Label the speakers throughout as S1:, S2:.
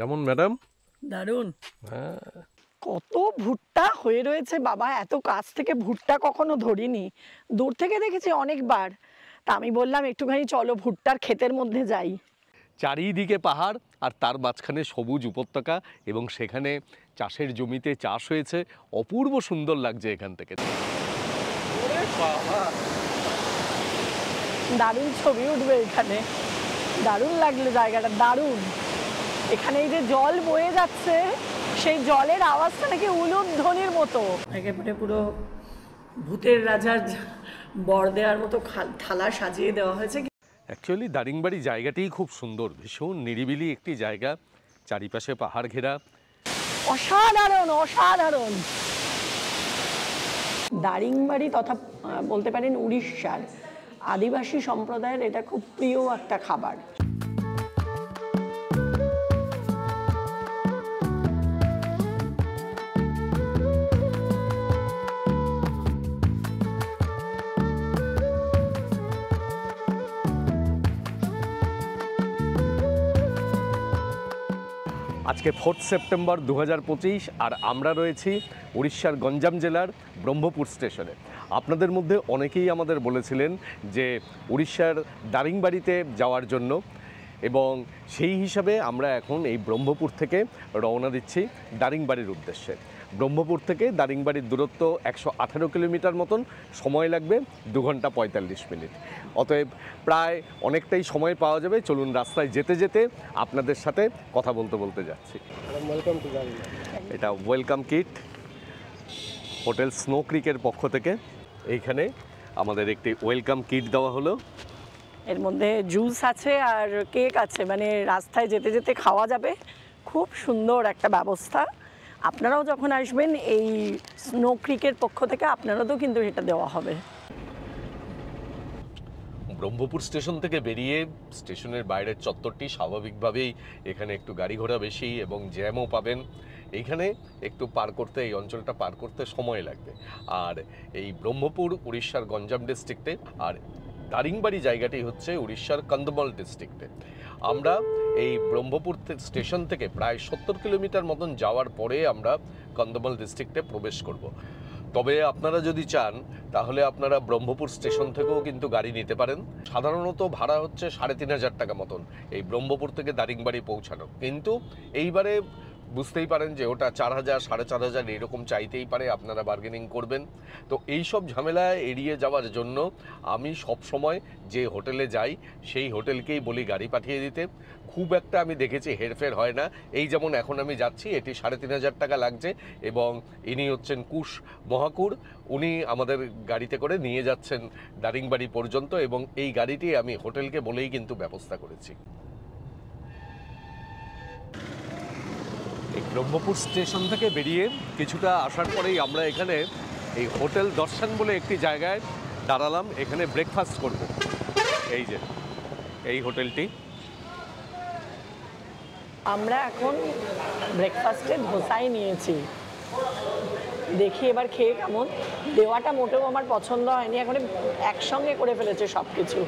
S1: কেমন ম্যাডাম?
S2: দারুণ।
S1: হ্যাঁ,
S2: কত ভুট্টা হয়ে রয়েছে বাবা, এত কাছ থেকে ভুট্টা কখনো ধরিনি। দূর থেকে দেখেছি অনেকবার। তা আমি বললাম একটুখানি চলো ভুট্টার ক্ষেতের মধ্যে যাই।
S1: চারিদিকে পাহাড় আর তার মাঝখানে সবুজ উপত্যকা এবং সেখানে চাষের জমিতে চাষ হয়েছে। অপূর্ব সুন্দর লাগছে এখান থেকে। ওরে বাবা!
S2: দারুণ ছবি উঠবে এখানে। দারুণ লাগলো জায়গাটা, দারুণ। এখানে এই যে জল বয়ে যাচ্ছে, সেই জলের আওয়াজটা নাকি উলুধ্বনির মতো। একেবারে পুরো ভূতের রাজার বর দেওয়ার মতো থালা সাজিয়ে দেওয়া হয়েছে।
S1: অ্যাকচুয়ালি দারিংবাড়ি জায়গাটিই খুব সুন্দর, ভীষণ নিরিবিলি একটি জায়গা, চারিপাশে পাহাড় ঘেরা।
S2: অসাধারণ অসাধারণ। দারিংবাড়ি তথা বলতে পারেন উড়িষ্যার আদিবাসী সম্প্রদায়ের এটা খুব প্রিয় একটা খাবার।
S1: আজকে 4 সেপ্টেম্বর 2025 আর আমরা রয়েছি উড়িষ্যার গঞ্জাম জেলার ব্রহ্মপুর স্টেশনে। আপনাদের মধ্যে অনেকেই আমাদের বলেছিলেন যে উড়িষ্যার দারিংবাড়িতে যাওয়ার জন্য, এবং সেই হিসাবে আমরা এখন এই ব্রহ্মপুর থেকে রওনা দিচ্ছি দারিংবাড়ির উদ্দেশ্যে। ব্রহ্মপুর থেকে দারিংবাড়ির দূরত্ব 118 কিলোমিটার মতন, সময় লাগবে 2 ঘন্টা 45 মিনিট। অতএব প্রায় অনেকটাই সময় পাওয়া যাবে। চলুন রাস্তায় যেতে যেতে আপনাদের সাথে কথা বলতে বলতে যাচ্ছি। এটা ওয়েলকাম কিট হোটেল স্নো ক্রিকের পক্ষ থেকে এইখানে আমাদের একটি ওয়েলকাম কিট দেওয়া হলো।
S2: এর মধ্যে জুস আছে আর কেক আছে, মানে রাস্তায় যেতে যেতে খাওয়া যাবে। খুব সুন্দর একটা ব্যবস্থা। আপনারাও যখন আসবেন এই স্নো ক্রিকের পক্ষ থেকে আপনারাও কিন্তু এটা দেওয়া হবে।
S1: ব্রহ্মপুর স্টেশন থেকে বেরিয়ে স্টেশনের বাইরের চত্বরটি স্বাভাবিকভাবেই এখানে একটু গাড়ি ঘোড়া বেশি এবং জ্যামও পাবেন। এইখানে একটু পার করতে, এই অঞ্চলটা পার করতে সময় লাগবে। আর এই ব্রহ্মপুর উড়িষ্যার গঞ্জাম ডিস্ট্রিক্টে, আর দারিংবাড়ি জায়গাটি হচ্ছে উড়িষ্যার কন্ধমাল ডিস্ট্রিক্টে। আমরা এই ব্রহ্মপুর স্টেশন থেকে প্রায় 70 কিলোমিটার মতন যাওয়ার পরে আমরা কন্ধমাল ডিস্ট্রিক্টে প্রবেশ করব। তবে আপনারা যদি চান তাহলে আপনারা ব্রহ্মপুর স্টেশন থেকেও কিন্তু গাড়ি নিতে পারেন। সাধারণত ভাড়া হচ্ছে 3500 টাকা মতন এই ব্রহ্মপুর থেকে দারিংবাড়ি পৌঁছানো, কিন্তু এইবারে বুঝতেই পারেন যে ওটা 4000 4500 এরকম চাইতেই পারে, আপনারা বার্গেনিং করবেন। তো এই সব ঝামেলা এড়িয়ে যাওয়ার জন্য আমি সব সময় যে হোটেলে যাই সেই হোটেলকেই বলি গাড়ি পাঠিয়ে দিতে। খুব একটা আমি দেখেছি হেরফের হয় না। এই যেমন এখন আমি যাচ্ছি, এটি 3500 টাকা লাগছে এবং ইনি হচ্ছেন কুশ মহাকুর। উনি আমাদের গাড়িতে করে নিয়ে যাচ্ছেন দারিংবাড়ি পর্যন্ত, এবং এই গাড়িটি আমি হোটেলকে বলেই কিন্তু ব্যবস্থা করেছি। এই ব্রহ্মপুর স্টেশন থেকে বেরিয়ে কিছুটা আসার পরেই আমরা এখানে এই হোটেল দর্শন বলে একটি জায়গায় দাঁড়ালাম। এখানে ব্রেকফাস্ট করব। এই যে এই হোটেলটি।
S2: আমরা এখন ব্রেকফাস্টে ধোসাই নিয়েছি, দেখি এবার খেয়ে কেমন। দেওয়াটা মোটেও আমার পছন্দ হয়নি, এখন একসঙ্গে করে ফেলেছে সব কিছু।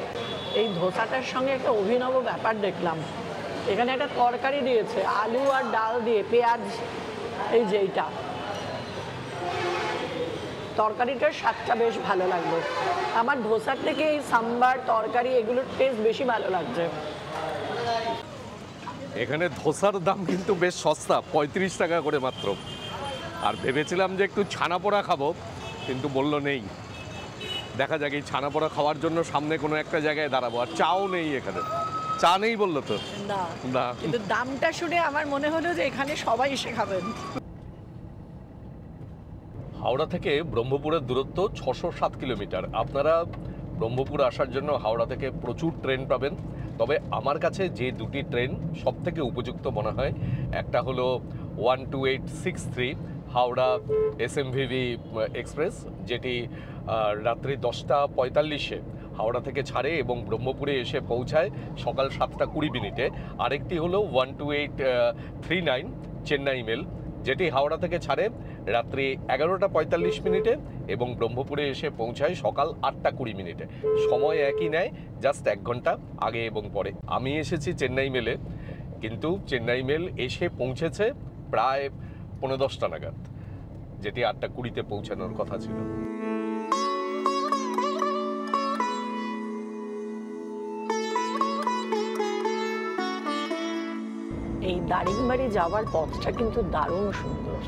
S2: এই ধোসাটার সঙ্গে একটা অভিনব ব্যাপার দেখলাম, এখানে একটা তরকারি দিয়েছে আলু আর ডাল দিয়ে, পেঁয়াজ, এই যে এইটা তরকারিটার স্বাদটা বেশ ভালো লাগলো আমার। ধোসার থেকে এই সাম্বার তরকারি এগুলোর টেস্ট বেশি ভালো লাগছে।
S1: এখানে ধোসার দাম কিন্তু বেশ সস্তা, 35 টাকা করে মাত্র। আর ভেবেছিলাম যে একটু ছানাপোড়া খাবো, কিন্তু বললো নেই। দেখা যাক, এই ছানাপোড়া খাওয়ার জন্য সামনে কোনো একটা জায়গায় দাঁড়াবো। আর চাও নেই এখানে, চা নেই বললো তো না,
S2: কিন্তু দামটা শুনে আমার মনে হলো যে এখানে সবাই এসে খাবেন।
S1: হাওড়া থেকে ব্রহ্মপুরের দূরত্ব 607 কিলোমিটার। আপনারা ব্রহ্মপুর আসার জন্য হাওড়া থেকে প্রচুর ট্রেন পাবেন, তবে আমার কাছে যে দুটি ট্রেন সব থেকে উপযুক্ত মনে হয়, একটা হলো 12863 হাওড়া এসএমভিভি এক্সপ্রেস, যেটি রাত্রি 10:45 হাওড়া থেকে ছাড়ে এবং ব্রহ্মপুরে এসে পৌঁছায় সকাল 7:20। আরেকটি হলো 12839 চেন্নাই মেল, যেটি হাওড়া থেকে ছাড়ে রাত্রি 11:45 এবং ব্রহ্মপুরে এসে পৌঁছায় সকাল 8:20। সময় একই নেয়, জাস্ট 1 ঘন্টা আগে এবং পরে। আমি এসেছি চেন্নাই মেলে। কিন্তু চেন্নাই মেল এসে পৌঁছেছে প্রায় 10:15 নাগাদ, যেটি 8:20-তে পৌঁছানোর কথা ছিল।
S2: এই দারিংবাড়ি যাওয়ার পথটা কিন্তু দারুণ সুন্দর,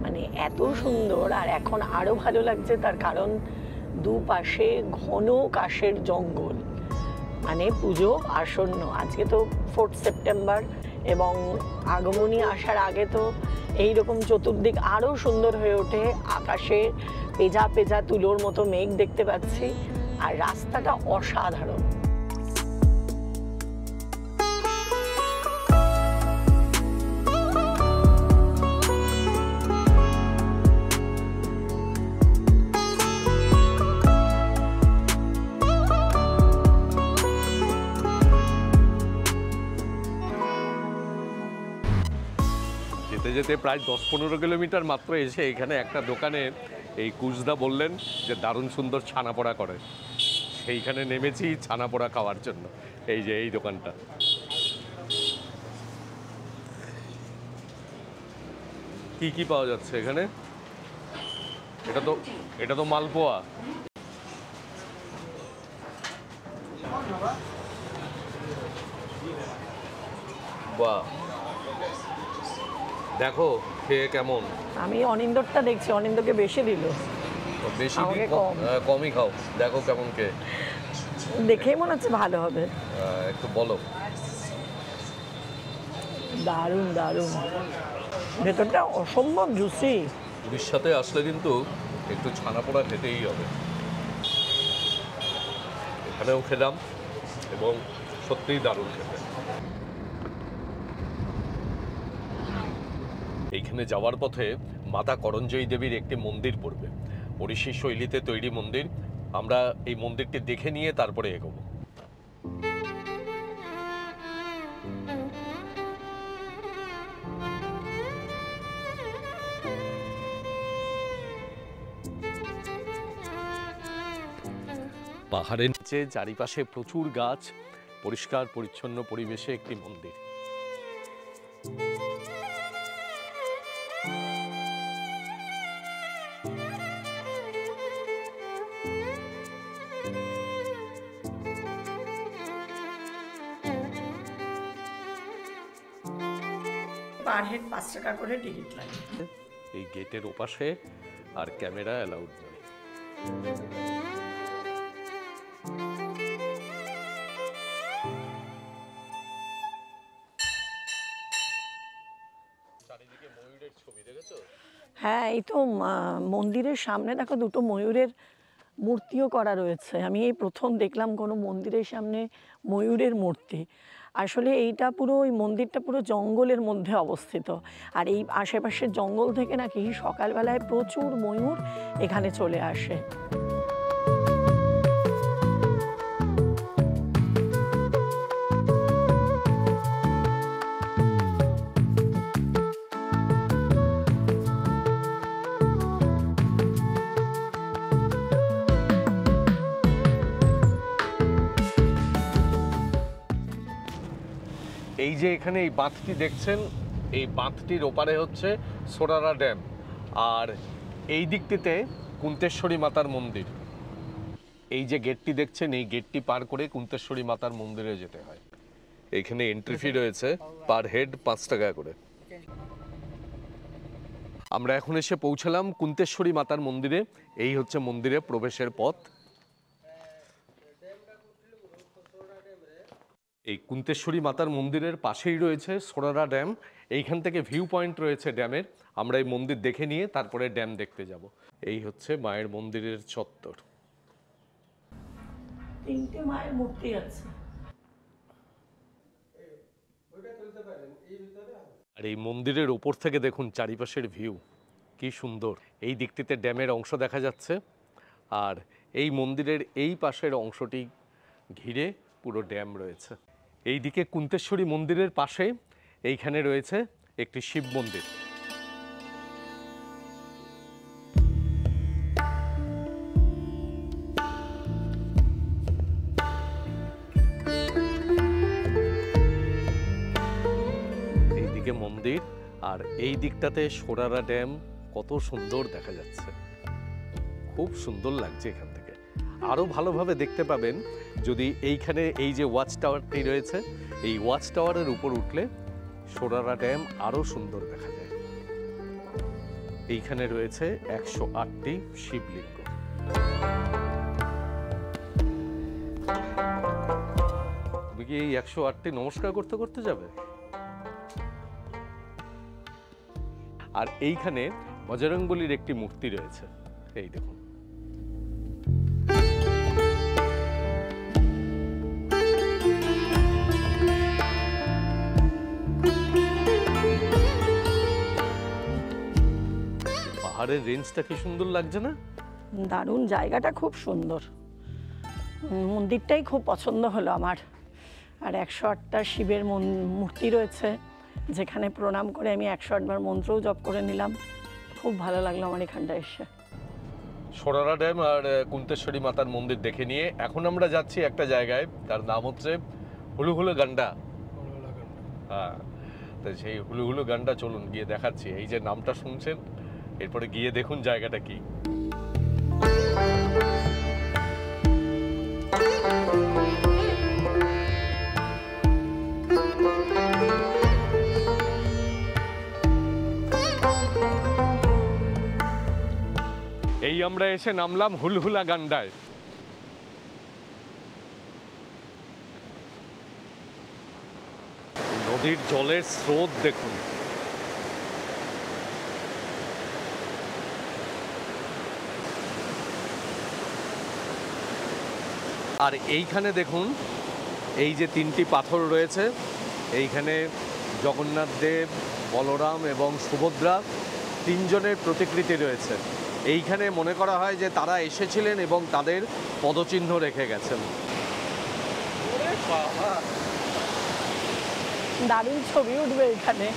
S2: মানে এত সুন্দর। আর এখন আরো ভালো লাগছে, তার কারণ দুপাশে ঘন কাশের জঙ্গল, মানে পুজো আসন্ন। আজকে তো 4 সেপ্টেম্বর এবং আগমনী আসার আগে তো এইরকম চতুর্দিক আরো সুন্দর হয়ে ওঠে। আকাশে পেজা পেজা তুলোর মতো মেঘ দেখতে পাচ্ছি, আর রাস্তাটা অসাধারণ।
S1: যেতে যেতে প্রায় 10-15 কিলোমিটার মাত্র এসে এখানে একটা দোকানে এই কুচদা বললেন যে দারুণ সুন্দর ছানাপোড়া করে, সেইখানে নেমেছি ছানাপোড়া খাওয়ার জন্য। এই যে এই দোকানটা, কি কি পাওয়া যাচ্ছে এখানে? এটা তো মালপোয়া। বাহ, দেখো খেয়ে কেমন।
S2: আমি অনিন্দরটা দেখছি, অনিন্দকে বেশি দিল।
S1: বেশি
S2: আমাকে কম।
S1: কমই খাও, দেখো কেমন খেয়ে।
S2: দেখেই মনে হচ্ছে ভালো হবে।
S1: একটু বলো।
S2: দারুণ দারুণ, ভেতরটা অসম্ভব জুসি।
S1: উড়িষ্যাতে আসলে কিন্তু একটু ছানাপোড়া খেতেই হবে। এখানেও খেলাম এবং সত্যিই দারুণ খেতে। এইখানে যাওয়ার পথে মাতা করঞ্জয়ী দেবীর একটি মন্দির পড়বে, ওড়িশি শৈলীতে তৈরি মন্দির। আমরা এই মন্দিরটি দেখে নিয়ে তারপরে এগোবো। পাহাড়ের নিচে চারিপাশে প্রচুর গাছ, পরিষ্কার পরিচ্ছন্ন পরিবেশে একটি মন্দির।
S2: পার হেড 5 টাকা করে টিকিট লাগে।
S1: এই গেটের ওপাশে আর ক্যামেরা অ্যালাউড নয়। চারিদিকে ময়ূরের ছবি দেখেছো?
S2: হ্যাঁ, এই তো মন্দিরের সামনে দেখো দুটো ময়ূরের মূর্তিও করা রয়েছে। আমি এই প্রথম দেখলাম কোনো মন্দিরের সামনে ময়ূরের মূর্তি। আসলে এইটা পুরো, ওই মন্দিরটা পুরো জঙ্গলের মধ্যে অবস্থিত। আর এই আশেপাশের জঙ্গল থেকে নাকি সকালবেলায় প্রচুর ময়ূর এখানে চলে আসে।
S1: এই যে এখানে এই বাঁধটি দেখছেন, এই বাঁধটির ওপারে হচ্ছে সোরারা ড্যাম, আর এই দিকটিতে কুন্তেশ্বরী মাতার মন্দির। এই যে গেটটি দেখছেন, এই গেটটি পার করে কুন্তেশ্বরী মাতার মন্দিরে যেতে হয়। এইখানে এন্ট্রি ফি রয়েছে পার হেড 5 টাকা করে। আমরা এখন এসে পৌঁছলাম কুন্তেশ্বরী মাতার মন্দিরে। এই হচ্ছে মন্দিরে প্রবেশের পথ। এই কুন্তেশ্বরী মাতার মন্দিরের পাশেই রয়েছে সোরারা ড্যাম। এইখান থেকে ভিউ পয়েন্ট রয়েছে ড্যামের। আমরা এই মন্দির দেখে নিয়ে তারপরে ড্যাম দেখতে যাব। এই হচ্ছে মায়ের মন্দিরের চত্বর।
S2: 3টে মায়ের মূর্তি আছে।
S1: আর এই মন্দিরের উপর থেকে দেখুন চারিপাশের ভিউ কি সুন্দর। এই দিকটিতে ড্যামের অংশ দেখা যাচ্ছে, আর এই মন্দিরের এই পাশের অংশটি ঘিরে পুরো ড্যাম রয়েছে। এই দিকে কুন্তেশ্বরী মন্দিরের পাশে এইখানে রয়েছে একটি শিব মন্দির। এইদিকে মন্দির, আর এই দিকটাতে সোরারা ড্যাম কত সুন্দর দেখা যাচ্ছে, খুব সুন্দর লাগছে এখান থেকে। আরও ভালোভাবে দেখতে পাবেন যদি এইখানে এই যে ওয়াচ টাওয়ারটি রয়েছে, এই ওয়াচ টাওয়ারের উপর উঠলে সোরারা ড্যাম আরও সুন্দর দেখা যায়। এইখানে রয়েছে 108টি শিবলিঙ্গ। তুমি কি এই 108টি নমস্কার করতে করতে যাবে? আর এইখানে বজরংবলীর একটি মূর্তি রয়েছে, এই দেখুন। পাহাড়ের রেঞ্জটা কি সুন্দর লাগছে না?
S2: দারুণ, জায়গাটা খুব সুন্দর, মন্দিরটাই খুব পছন্দ হলো আমার। আর 108টা শিবের মূর্তি রয়েছে, যেখানে প্রণাম করে আমি 108 বার মন্ত্রও জপ করে নিলাম। খুব ভালো লাগলো আমার এখানটা এসে।
S1: সোরারা ড্যাম আর কুন্তেশ্বরী মাতার মন্দির দেখে নিয়ে এখন আমরা যাচ্ছি একটা জায়গায়, তার নাম হচ্ছে হুলুহুলু গান্ডা। হ্যাঁ, তো সেই হুলুহুলু গান্ডা চলুন গিয়ে দেখাচ্ছি। এই যে নামটা শুনছেন, এরপরে গিয়ে দেখুন জায়গাটা কি। এই আমরা এসে নামলাম হুলহুলা গান্ডায়। নদীর জলের স্রোত দেখুন। আর এইখানে দেখুন এই যে 3টি পাথর রয়েছে, এইখানে জগন্নাথ দেব, বলরাম এবং সুভদ্রা 3 জনের প্রতিকৃতি রয়েছে। এইখানে মনে করা হয় যে তারা এসেছিলেন এবং তাদের পদচিহ্ন রেখে গেছেন।
S2: দারুণ ছবি উঠবে এখানে,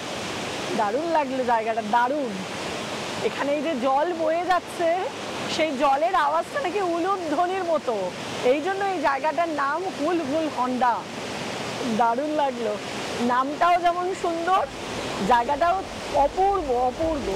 S2: দারুণ লাগলো জায়গাটা, দারুণ। এখানে এই যে জল বয়ে যাচ্ছে, সেই জলের আওয়াজটা নাকি উলুধ্বনির মতো, এই জন্য এই জায়গাটার নাম হুলহুল হন্ডা। দারুণ লাগলো, নামটাও যেমন সুন্দর, জায়গাটাও অপূর্ব অপূর্ব।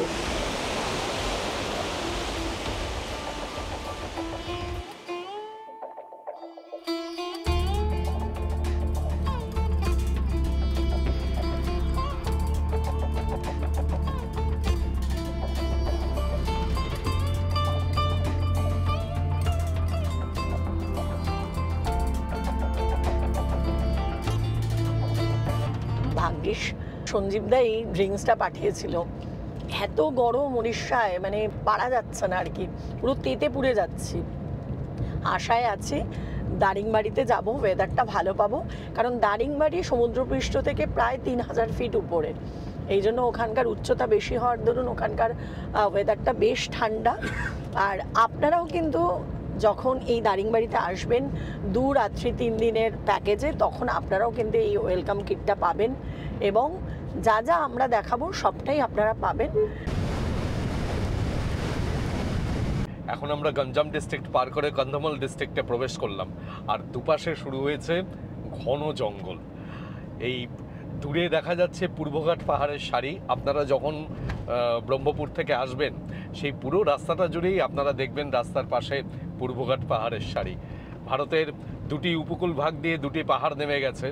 S2: ভাগ্যিস সঞ্জীবদা এই ড্রিঙ্কসটা পাঠিয়েছিল। এত গরম উড়িষ্যায়, মানে পারা যাচ্ছে না আর কি, পুরো তেতে পুড়ে যাচ্ছি। আশায় আছি দারিংবাড়িতে যাব, ওয়েদারটা ভালো পাবো, কারণ দারিংবাড়ি সমুদ্রপৃষ্ঠ থেকে প্রায় 3000 ফিট উপরে, এই জন্য ওখানকার উচ্চতা বেশি হওয়ার দরুন ওখানকার ওয়েদারটা বেশ ঠান্ডা। আর আপনারাও কিন্তু যখন এই দারিংবাড়িতে আসবেন 2 রাত্রি 3 দিনের প্যাকেজে, তখন আপনারাও কিন্তু এই ওয়েলকাম কিটটা পাবেন, এবং যা যা আমরা দেখাবো সবটাই আপনারা পাবেন।
S1: এখন আমরা গঞ্জাম ডিস্ট্রিক্ট পার করে কন্ধমাল ডিস্ট্রিক্টে প্রবেশ করলাম, আর দুপাশে শুরু হয়েছে ঘন জঙ্গল। এই দূরে দেখা যাচ্ছে পূর্বঘাট পাহাড়ের সারি। আপনারা যখন ব্রহ্মপুর থেকে আসবেন, সেই পুরো রাস্তাটা জুড়েই আপনারা দেখবেন রাস্তার পাশে পূর্বঘাট পাহাড়ের সারি। ভারতের 2টি উপকূল ভাগ দিয়ে 2টি পাহাড় নেমে গেছে,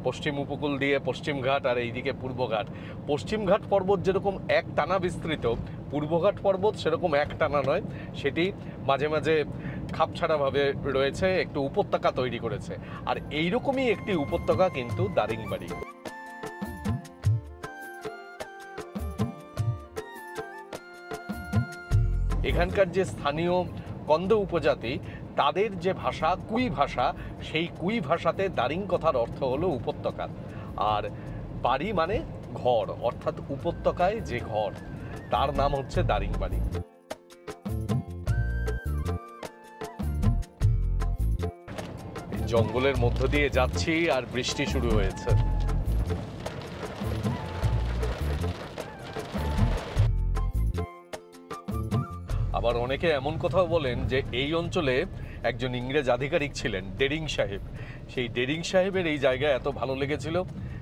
S1: পশ্চিম উপকূল দিয়ে পশ্চিমঘাট আর এইদিকে পূর্বঘাট। পশ্চিমঘাট পর্বত যেরকম এক টানা বিস্তৃত, পূর্বঘাট পর্বত সেরকম এক টানা নয়, সেটি মাঝে মাঝে খাপছাড়াভাবে রয়েছে, একটু উপত্যকা তৈরি করেছে। আর এইরকমই একটি উপত্যকা কিন্তু দারিংবাড়ি। এখানকার যে স্থানীয় কন্দ উপজাতি, তাদের যে ভাষা কুই ভাষা, সেই কুই ভাষাতে দারিং কথার অর্থ হলো উপত্যকা, আর বাড়ি মানে ঘর, অর্থাৎ উপত্যকায় যে ঘর, তার নাম হচ্ছে দারিংবাড়ি। জঙ্গলের মধ্য দিয়ে যাচ্ছি আর বৃষ্টি শুরু হয়েছে। আবার অনেকে এমন কথাও বলেন যে এই অঞ্চলে একজন ইংরেজ আধিকারিক ছিলেন, ডেরিং সাহেব। সেই ডেরিং সাহেবের এই জায়গায় এত ভালো লেগেছিল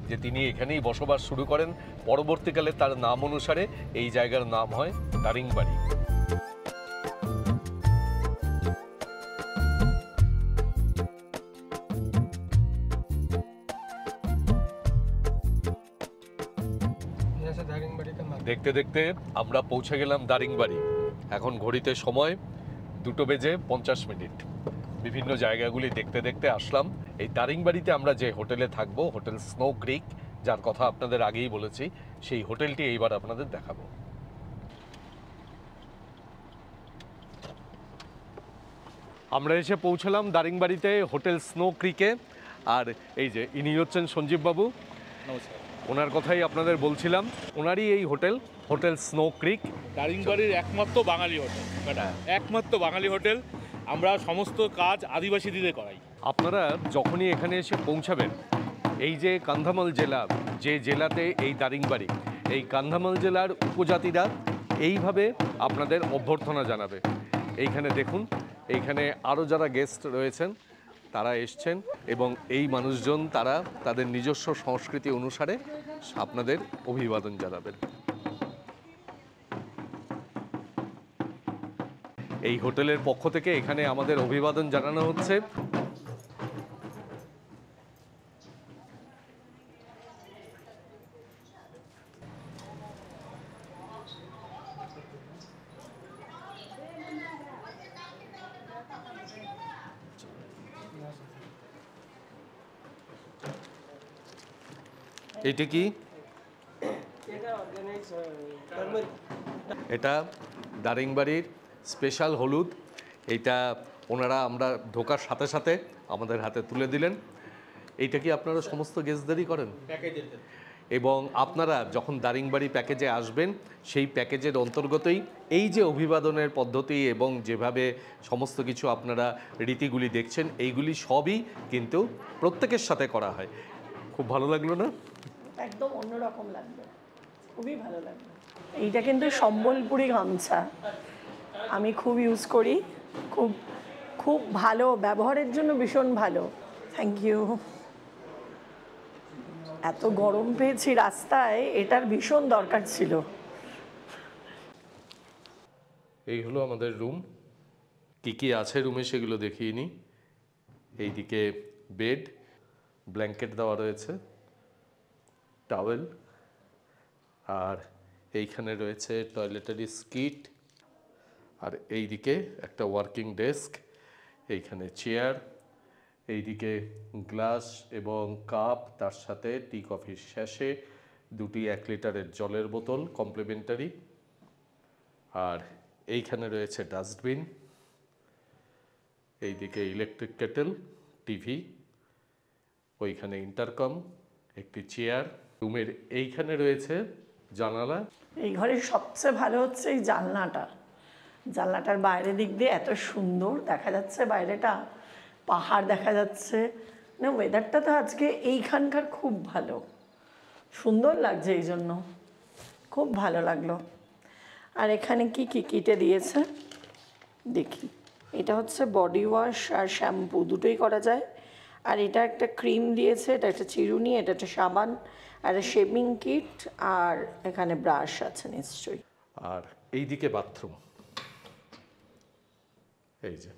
S1: যে তিনি এখানেই বসবাস শুরু করেন। পরবর্তীকালে তার নাম অনুসারে এই জায়গার নাম হয় দারিংবাড়ি। দেখতে দেখতে আমরা পৌঁছে গেলাম দারিংবাড়ি। এখন ঘড়িতে সময় 2:50 বিভিন্ন জায়গাগুলি দেখতে দেখতে আসলাম। এই দারিংবাড়িতে আমরা যে হোটেলে থাকবো, হোটেল স্নো ক্রিক, যার কথা আপনাদের আগেই বলেছি, সেই হোটেলটি এইবার আপনাদের দেখাবো। আমরা এসে পৌঁছলাম দারিংবাড়িতে হোটেল স্নো ক্রিকে। আর এই যে ইনি হচ্ছেন সঞ্জীব বাবু।
S3: নমস্কার।
S1: ওনার কথাই আপনাদের বলছিলাম, ওনারই এই হোটেল স্নো ক্রিক,
S3: দারিংবাড়ির একমাত্র বাঙালি হোটেল, একমাত্র বাঙালি হোটেল। আমরা সমস্ত কাজ আদিবাসীদের করাই।
S1: আপনারা যখনই এখানে এসে পৌঁছাবেন, এই যে কান্ধামাল জেলা, যে জেলাতে এই দারিংবাড়ি, এই কান্ধামাল জেলার উপজাতিরা এইভাবে আপনাদের অভ্যর্থনা জানাবে। এইখানে দেখুন, এইখানে আরও যারা গেস্ট রয়েছেন তারা এসছেন এবং এই মানুষজন তারা তাদের নিজস্ব সংস্কৃতি অনুসারে আপনাদের অভিবাদন জানাবেন। এই হোটেলের পক্ষ থেকে এখানে আমাদের অভিবাদন জানানো হচ্ছে। এটা কি? এটা দারিংবাড়ির স্পেশাল হলুদ। এইটা ওনারা আমরা ঢোকার সাথে সাথে আমাদের হাতে তুলে দিলেন। এইটা কি আপনারা সমস্ত গেস্টদেরই করেন? এবং আপনারা যখন দারিংবাড়ি প্যাকেজে আসবেন, সেই প্যাকেজের অন্তর্গতই এই যে অভিবাদনের পদ্ধতি এবং যেভাবে সমস্ত কিছু আপনারা রীতিগুলি দেখছেন, এইগুলি সবই কিন্তু প্রত্যেকের সাথে করা হয়। খুব ভালো লাগলো না?
S2: একদম অন্যরকম লাগলো, খুবই ভালো লাগলো। এইটা কিন্তু সম্বলপুরি গামছা, আমি খুব ইউজ করি, খুব খুব ভালো, ব্যবহারের জন্য ভীষণ ভালো। Thank you. এত গরম পেয়েছি রাস্তায়, এটার ভীষণ দরকার ছিল।
S1: এই হলো আমাদের রুম। কি কি আছে রুমে সেগুলো দেখিয়ে নিই। এইদিকে বেড, ব্ল্যাঙ্কেট দেওয়া রয়েছে, টাওয়েল, আর এইখানে রয়েছে টয়লেটারি স্কিট, আর এইদিকে একটা ওয়ার্কিং ডেস্ক, এইখানে চেয়ার, এইদিকে গ্লাস এবং কাপ, তার সাথে টি কফির শ্যাশে, 2টি 1 লিটারের জলের বোতল কমপ্লিমেন্টারি, আর এইখানে রয়েছে ডাস্টবিন, এইদিকে ইলেকট্রিক কেটেল, টিভি, ওইখানে ইন্টারকম, একটি চেয়ার। রুমের এইখানে রয়েছে জানালা।
S2: এই ঘরের সবচেয়ে ভালো হচ্ছে এই জানলাটা, জানলাটার বাইরের দিক দিয়ে এত সুন্দর দেখা যাচ্ছে, বাইরেটা পাহাড় দেখা যাচ্ছে না। ওয়েদারটা তো আজকে এইখানকার খুব ভালো, সুন্দর লাগছে, এই জন্য খুব ভালো লাগলো। আর এখানে কি কি কিটে দিয়েছে দেখি। এটা হচ্ছে বডি ওয়াশ আর শ্যাম্পু, দুটোই করা যায়। আর এটা একটা ক্রিম দিয়েছে, এটা একটা চিরুনি, এটা একটা সাবান, আর শেভিং কিট, আর এখানে ব্রাশ আছে নিশ্চয়ই।
S1: আর এইদিকে বাথরুম, এই যে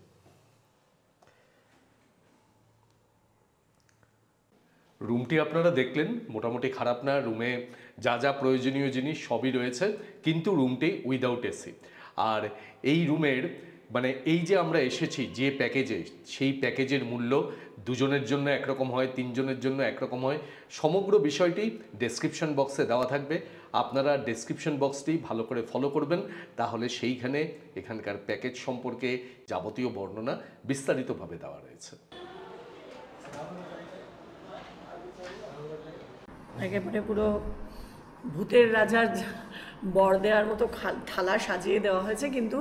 S1: রুমটি আপনারা দেখলেন, মোটামুটি খারাপ না। রুমে যা যা প্রয়োজনীয় জিনিস সবই রয়েছে, কিন্তু রুমটি উইদাউট এসি। আর এই রুমের মানে এই যে আমরা এসেছি যে প্যাকেজে, সেই প্যাকেজের মূল্য দুজনের জন্য একরকম হয়, তিনজনের জন্য একরকম হয়। সমগ্র বিষয়টি ডেসক্রিপশন বক্সে দেওয়া থাকবে, আপনারা ডেসক্রিপশন বক্সটি ভালো করে ফলো করবেন, তাহলে সেইখানে এখানকার প্যাকেজ সম্পর্কে যাবতীয় বর্ণনা বিস্তারিতভাবে দেওয়া রয়েছে।
S2: একেবারে পুরো ভূতের রাজার বর দেওয়ার মতো থালা সাজিয়ে দেওয়া হয়েছে, কিন্তু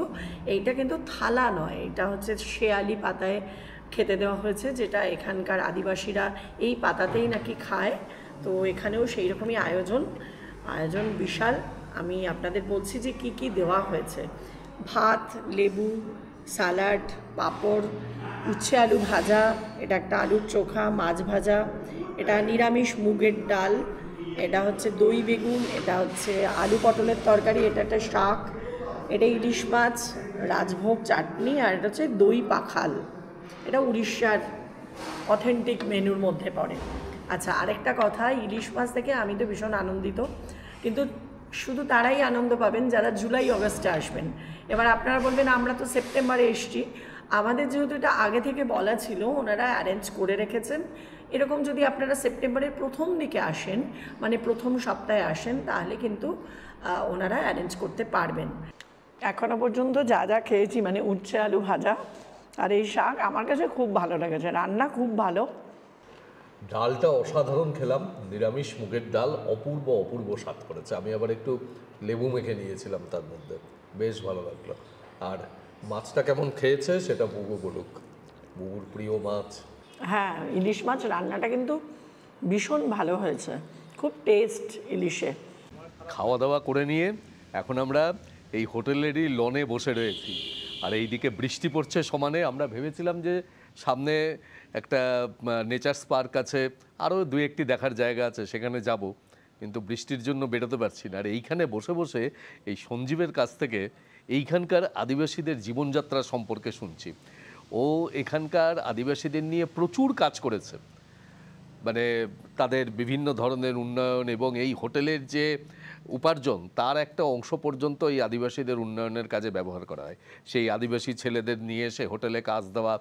S2: এইটা কিন্তু থালা নয়, এটা হচ্ছে শেয়ালি পাতায় খেতে দেওয়া হয়েছে, যেটা এখানকার আদিবাসীরা এই পাতাতেই নাকি খায়। তো এখানেও সেই রকমই আয়োজন বিশাল। আমি আপনাদের বলছি যে কি কি দেওয়া হয়েছে। ভাত, লেবু, স্যালাড, পাঁপড়, উচ্ছে আলু ভাজা, এটা একটা আলুর চোখা, মাছ ভাজা, এটা নিরামিষ মুগের ডাল, এটা হচ্ছে দই বেগুন, এটা হচ্ছে আলু পটলের তরকারি, এটা একটা শাক, এটা ইলিশ মাছ, রাজভোগ চাটনি, আর এটা হচ্ছে দই পাখাল। এটা উড়িষ্যার অথেন্টিক মেনুর মধ্যে পড়ে। আচ্ছা, আরেকটা কথা, ইলিশ মাছ থেকে আমি তো ভীষণ আনন্দিত, কিন্তু শুধু তারাই আনন্দ পাবেন যারা জুলাই অগস্টে আসবেন। এবার আপনারা বলবেন আমরা তো সেপ্টেম্বরে এসছি, আমাদের যেহেতু এটা আগে থেকে বলা ছিল, ওনারা অ্যারেঞ্জ করে রেখেছেন। এরকম যদি আপনারা সেপ্টেম্বরের প্রথম দিকে আসেন, মানে প্রথম সপ্তাহে আসেন, তাহলে কিন্তু ওনারা অ্যারেঞ্জ করতে পারবেন। এখনও পর্যন্ত যা যা খেয়েছি, মানে উচ্ছে আলু ভাজা আর এই শাক, আমার কাছে খুব ভালো লেগেছে, রান্না খুব ভালো।
S1: ডালটা অসাধারণ খেলাম, নিরামিষ মুগের ডাল অপূর্ব অপূর্ব স্বাদ করেছে। আমি আবার একটু লেবু মেখে নিয়েছিলাম তার মধ্যে, বেশ ভালো লাগলো। আর মাছটা কেমন খেয়েছে সেটা বুবু বলুক, বুবুর প্রিয় মাছ।
S2: হ্যাঁ, ইলিশ মাছ রান্নাটা কিন্তু ভীষণ ভালো হয়েছে, খুব টেস্ট ইলিশে।
S1: খাওয়া দাওয়া করে নিয়ে এখন আমরা এই হোটেলেরই লনে বসে রয়েছি, আর এইদিকে বৃষ্টি পড়ছে সমানে। আমরা ভেবেছিলাম যে সামনে একটা নেচার্স পার্ক আছে, আরও দু একটি দেখার জায়গা আছে, সেখানে যাব, কিন্তু বৃষ্টির জন্য বেরোতে পারছি না। আর এইখানে বসে বসে এই সঞ্জীবের কাছ থেকে এইখানকার আদিবাসীদের জীবনযাত্রা সম্পর্কে শুনছি। ও এখানকার আদিবাসীদের নিয়ে প্রচুর কাজ করেছে, মানে তাদের বিভিন্ন ধরনের উন্নয়ন এবং এই হোটেলের যে উপার্জন তার একটা অংশ পর্যন্ত এই আদিবাসীদের উন্নয়নের কাজে ব্যবহার করা হয়। সেই আদিবাসী ছেলেদের নিয়ে এসে হোটেলে কাজ দেওয়া,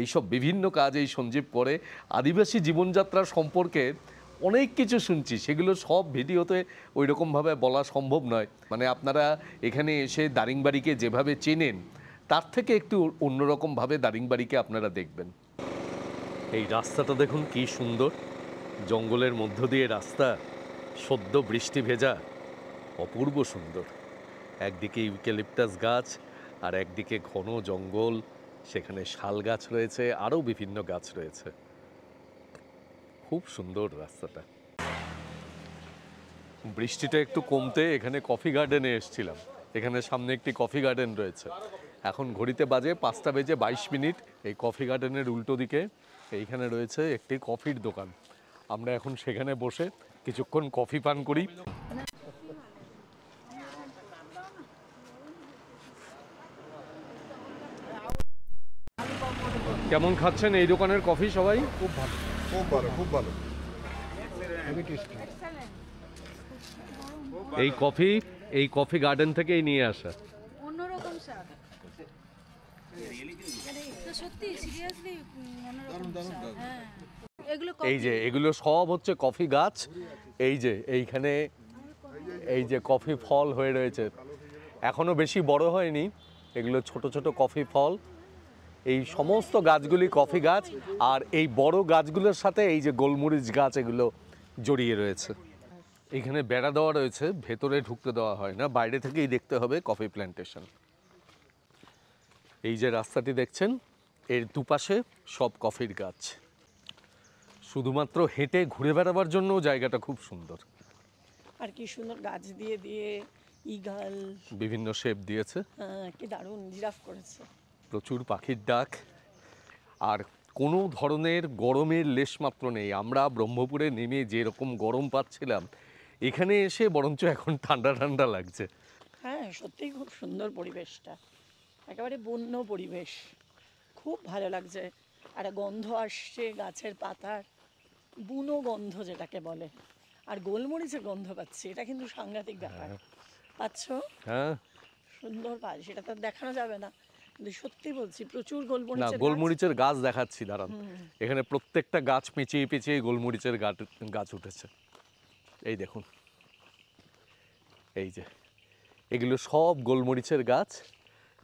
S1: এইসব বিভিন্ন কাজ এই সঞ্জীব করে। আদিবাসী জীবনযাত্রা সম্পর্কে অনেক কিছু শুনছি, সেগুলো সব ভিডিওতে ওই রকমভাবে বলা সম্ভব নয়। মানে আপনারা এখানে এসে দারিংবাড়িকে যেভাবে চেনেন তার থেকে একটু অন্যরকমভাবে দারিংবাড়িকে আপনারা দেখবেন। এই রাস্তাটা দেখুন কি সুন্দর, জঙ্গলের মধ্য দিয়ে রাস্তা, সদ্য বৃষ্টি ভেজা, অপূর্ব সুন্দর। একদিকে ইউক্যালিপটাস গাছ আর একদিকে ঘন জঙ্গল, সেখানে শাল গাছ রয়েছে, আরও বিভিন্ন গাছ রয়েছে। খুব সুন্দর রাস্তাটা। বৃষ্টিটা একটু কমতে এখানে কফি গার্ডেনে এসেছিলাম। এখানে সামনে একটি কফি গার্ডেন রয়েছে। এখন ঘড়িতে বাজে 5:22। এই কফি গার্ডেনের উল্টো দিকে এইখানে রয়েছে একটি কফির দোকান। আমরা এখন সেখানে বসে কিছুক্ষণ কফি পান করি। কেমন খাচ্ছেন এই দোকানের কফি সবাই?
S4: খুব ভালো, খুব ভালো, খুব ভালো, খুবই টেস্টি।
S1: এই কফি গার্ডেন থেকেই নিয়ে আসা।
S5: অন্যরকম স্বাদ, তো সত্যি সিরিয়াসলি অন্যরকম স্বাদ। হ্যাঁ, এগুলো
S1: এগুলো সব হচ্ছে কফি গাছ। এই যে এইখানে এই যে কফি ফল হয়ে রয়েছে, এখনো বেশি বড় হয়নি, এগুলো ছোট ছোট কফি ফল। এই সমস্ত গাছগুলি কফি গাছ, আর এই বড় গাছগুলোর সাথে এই যে গোলমরিচ গাছ, এগুলো জড়িয়ে রয়েছে। এখানে বেড়া দেওয়া রয়েছে, ভেতরে ঢুকতে দেওয়া হয় না, বাইরে থেকেই দেখতে হবে কফি প্ল্যান্টেশন। এই যে রাস্তাটি দেখছেন, এর দুপাশে সব কফির গাছ। শুধুমাত্র হেঁটে ঘুরে বেড়াবার জন্য জায়গাটা খুব সুন্দর।
S2: আর কি সুন্দর গাছ দিয়ে দিয়ে ইগল
S1: বিভিন্ন শেপ দিয়েছে,
S2: কি দারুণ জিরাফ করেছে।
S1: প্রচুর পাখির ডাক, আর কোনো ধরনের গরমের লেশমাত্র নেই। আমরা ব্রহ্মপুরে নেমে যেরকম গরম পাচ্ছিলাম, এখানে এসে বরঞ্চ এখন ঠান্ডা ঠান্ডা লাগছে।
S2: হ্যাঁ, সত্যিই খুব সুন্দর পরিবেশটা, একেবারে বন্য পরিবেশ, খুব ভালো লাগছে। আর গন্ধ আসছে গাছের পাতার, বুনো গন্ধ যেটাকে বলে, আর গোলমরিচের গন্ধ পাচ্ছি, এটা কিন্তু সাংঘাতিক ব্যাপার। পাচ্ছ?
S1: হ্যাঁ,
S2: সুন্দর পাই, সেটা তো দেখানো যাবে না, কিন্তু সত্যি বলছি প্রচুর
S1: না
S2: গোলমরিচের
S1: গোলমরিচের গাছ দেখাচ্ছি, দাঁড়ান। এখানে প্রত্যেকটা গাছ পেঁচিয়ে পেঁচিয়ে গোলমরিচের গাছ উঠেছে। এই দেখুন, এই যে এগুলো সব গোলমরিচের গাছ,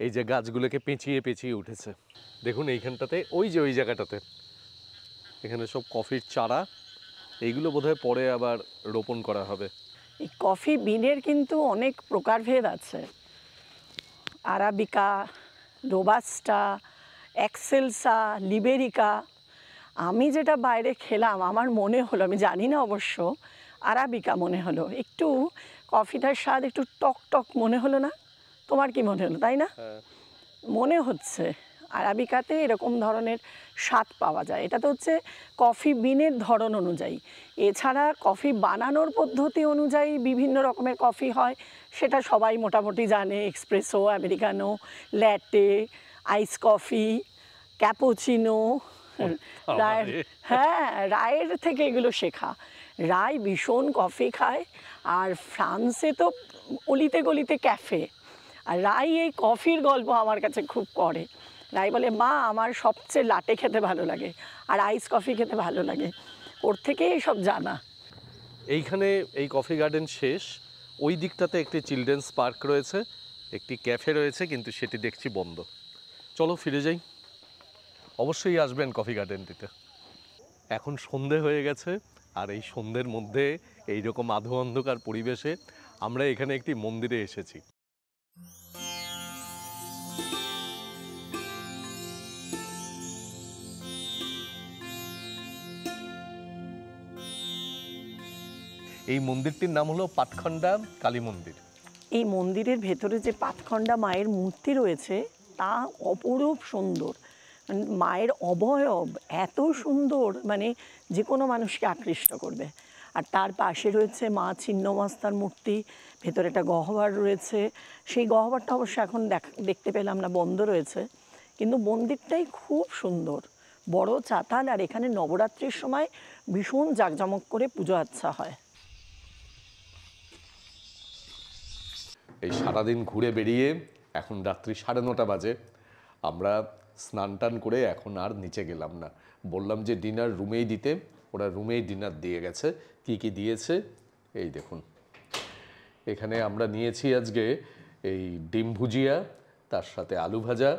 S1: এই যে গাছগুলোকে পেঁচিয়ে পেঁচিয়ে উঠেছে। দেখুন এইখানটাতে, ওই যে ওই জায়গাটাতে, এখানে সব কফির চারা, এইগুলো বোধহয় পরে আবার রোপণ করা হবে।
S2: এই কফি বিনের কিন্তু অনেক প্রকারভেদ আছে, আরাবিকা, রোবাস্টা, এক্সেলসা, লিবেরিকা। আমি যেটা বাইরে খেলাম আমার মনে হলো, আমি জানি না অবশ্য, আরাবিকা মনে হলো। একটু কফিটার স্বাদ একটু টক টক মনে হলো না? তোমার কি মনে হলো, তাই না? মনে হচ্ছে আরাবিকাতে এরকম ধরনের স্বাদ পাওয়া যায়। এটা তো হচ্ছে কফি বিনের ধরন অনুযায়ী। এছাড়া কফি বানানোর পদ্ধতি অনুযায়ী বিভিন্ন রকমের কফি হয়, সেটা সবাই মোটামুটি জানে। Espresso, americano, latte, ice coffee, cappuccino. রায়ের, হ্যাঁ, রায়ের থেকে এগুলো শেখা। রায় ভীষণ কফি খায়, আর ফ্রান্সে তো অলিতে গলিতে ক্যাফে। আর রাই এই কফির গল্প আমার কাছে খুব করে। রাই বলে, মা আমার সবচেয়ে লাটে খেতে ভালো লাগে আর আইস কফি খেতে ভালো লাগে। ওর থেকেই এইসব জানা।
S1: এইখানে এই কফি গার্ডেন শেষ, ওই দিকটাতে একটি চিলড্রেন্স পার্ক রয়েছে, একটি ক্যাফে রয়েছে, কিন্তু সেটি দেখছি বন্ধ। চলো ফিরে যাই। অবশ্যই আসবেন কফি গার্ডেনটিতে। এখন সন্ধে হয়ে গেছে, আর এই সন্ধ্যের মধ্যে এইরকম আধো অন্ধকার পরিবেশে আমরা এখানে একটি মন্দিরে এসেছি। এই মন্দিরটির নাম হলো পাতখণ্ডা কালী মন্দির।
S2: এই মন্দিরের ভেতরে যে পাতখণ্ডা মায়ের মূর্তি রয়েছে তা অপরূপ সুন্দর। মায়ের অবয়ব এত সুন্দর, মানে যে কোনো মানুষকে আকৃষ্ট করবে। আর তার পাশে রয়েছে মা ছিন্নমস্তার মূর্তি, ভেতরে একটা গহ্বর রয়েছে। সেই গহ্বরটা অবশ্য এখন দেখতে পেলাম না, বন্ধ রয়েছে, কিন্তু মন্দিরটাই খুব সুন্দর, বড় চাতাল। আর এখানে নবরাত্রির সময় ভীষণ জাঁকজমক করে পুজো আচ্ছা হয়।
S1: এই সারাদিন ঘুরে বেরিয়ে এখন রাত্রি 9:30 বাজে। আমরা স্নান টান করে এখন আর নিচে গেলাম না, বললাম যে ডিনার রুমেই দিতে, ওরা রুমেই ডিনার দিয়ে গেছে। কি কি দিয়েছে এই দেখুন। এখানে আমরা নিয়েছি আজকে এই ডিম ভুজিয়া, তার সাথে আলু ভাজা,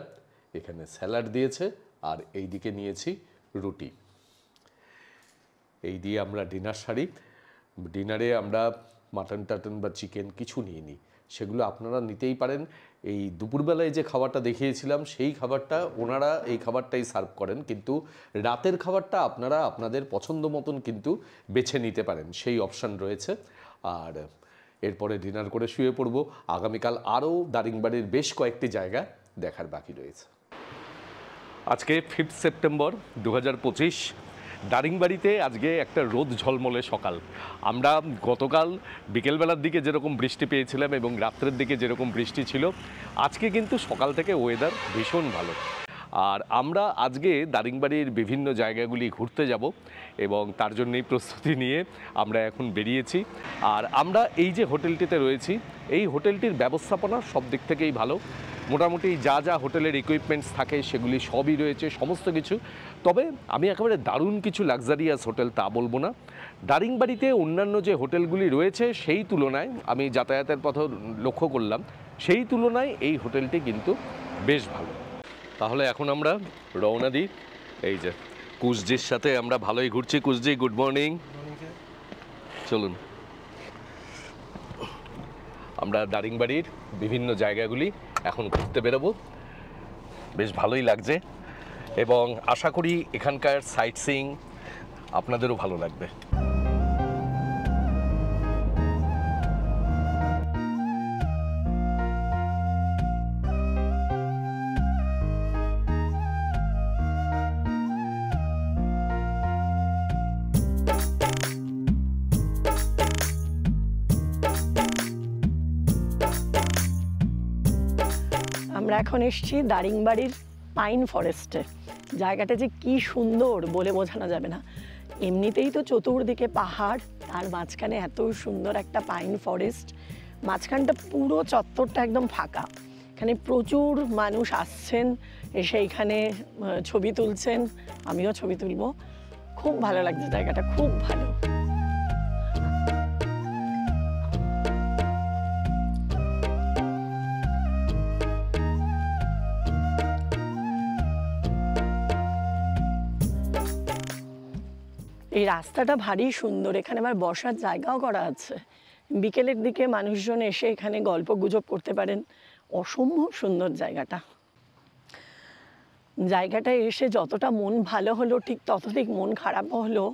S1: এখানে স্যালাড দিয়েছে, আর এই দিকে নিয়েছি রুটি। এই দিয়ে আমরা ডিনার সারি। ডিনারে আমরা মাটন টাটন বা চিকেন কিছু নিয়ে নিই, সেগুলো আপনারা নিতেই পারেন। এই দুপুরবেলায় যে খাবারটা দেখিয়েছিলাম সেই খাবারটা ওনারা এই খাবারটাই সার্ভ করেন, কিন্তু রাতের খাবারটা আপনারা আপনাদের পছন্দ মতন কিন্তু বেছে নিতে পারেন, সেই অপশান রয়েছে। আর এরপরে ডিনার করে শুয়ে পড়ব। আগামীকাল আরও দারিংবাড়ির বেশ কয়েকটি জায়গা দেখার বাকি রয়েছে। আজকে 5 সেপ্টেম্বর 2025। দারিংবাড়িতে আজকে একটা রোদ ঝলমলে সকাল। আমরা গতকাল বিকেলবেলার দিকে যেরকম বৃষ্টি পেয়েছিলাম এবং রাত্রের দিকে যেরকম বৃষ্টি ছিল, আজকে কিন্তু সকাল থেকে ওয়েদার ভীষণ ভালো। আর আমরা আজকে দারিংবাড়ির বিভিন্ন জায়গাগুলি ঘুরতে যাব এবং তার জন্যই প্রস্তুতি নিয়ে আমরা এখন বেরিয়েছি। আর আমরা এই যে হোটেলটিতে রয়েছি, এই হোটেলটির ব্যবস্থাপনা সব দিক থেকেই ভালো। মোটামুটি যা যা হোটেলের ইকুইপমেন্টস থাকে সেগুলি সবই রয়েছে, সমস্ত কিছু। তবে আমি একেবারে দারুণ কিছু লাক্সারিয়াস হোটেল তা বলবো না। দারিংবাড়িতে অন্যান্য যে হোটেলগুলি রয়েছে সেই তুলনায়, আমি যাতায়াতের পথ লক্ষ্য করলাম, সেই তুলনায় এই হোটেলটি কিন্তু বেশ ভালো। তাহলে এখন আমরা রওনা দিই। এই যে কুসজির সাথে আমরা ভালোই ঘুরছি। কুসজি, গুড মর্নিং। চলুন আমরা দারিংবাড়ির বিভিন্ন জায়গাগুলি এখন ঘুরতে বেরোবো। বেশ ভালোই লাগছে এবং আশা করি এখানকার সাইট সিইং আপনাদেরও ভালো লাগবে।
S2: আমরা এখন এসেছি দারিংবাড়ির পাইন ফরেস্টে। জায়গাটা যে কি সুন্দর বলে বোঝানো যাবে না। এমনিতেই তো চতুর্দিকে পাহাড়, তার মাঝখানে এত সুন্দর একটা পাইন ফরেস্ট। মাঝখানটা পুরো চত্বরটা একদম ফাঁকা। এখানে প্রচুর মানুষ আসছেন, এসে এখানে ছবি তুলছেন, আমিও ছবি তুলব। খুব ভালো লাগছে জায়গাটা, খুব ভালো। এই রাস্তাটা ভারী সুন্দর, এখানে আবার বসার জায়গাও করা আছে। বিকেলের দিকে মানুষজন এসে এখানে গল্প গুজব করতে পারেন। অসম্ভব সুন্দর জায়গাটা। জায়গাটায় এসে যতটা মন ভালো হলো, ঠিক ততদিক মন খারাপও হলো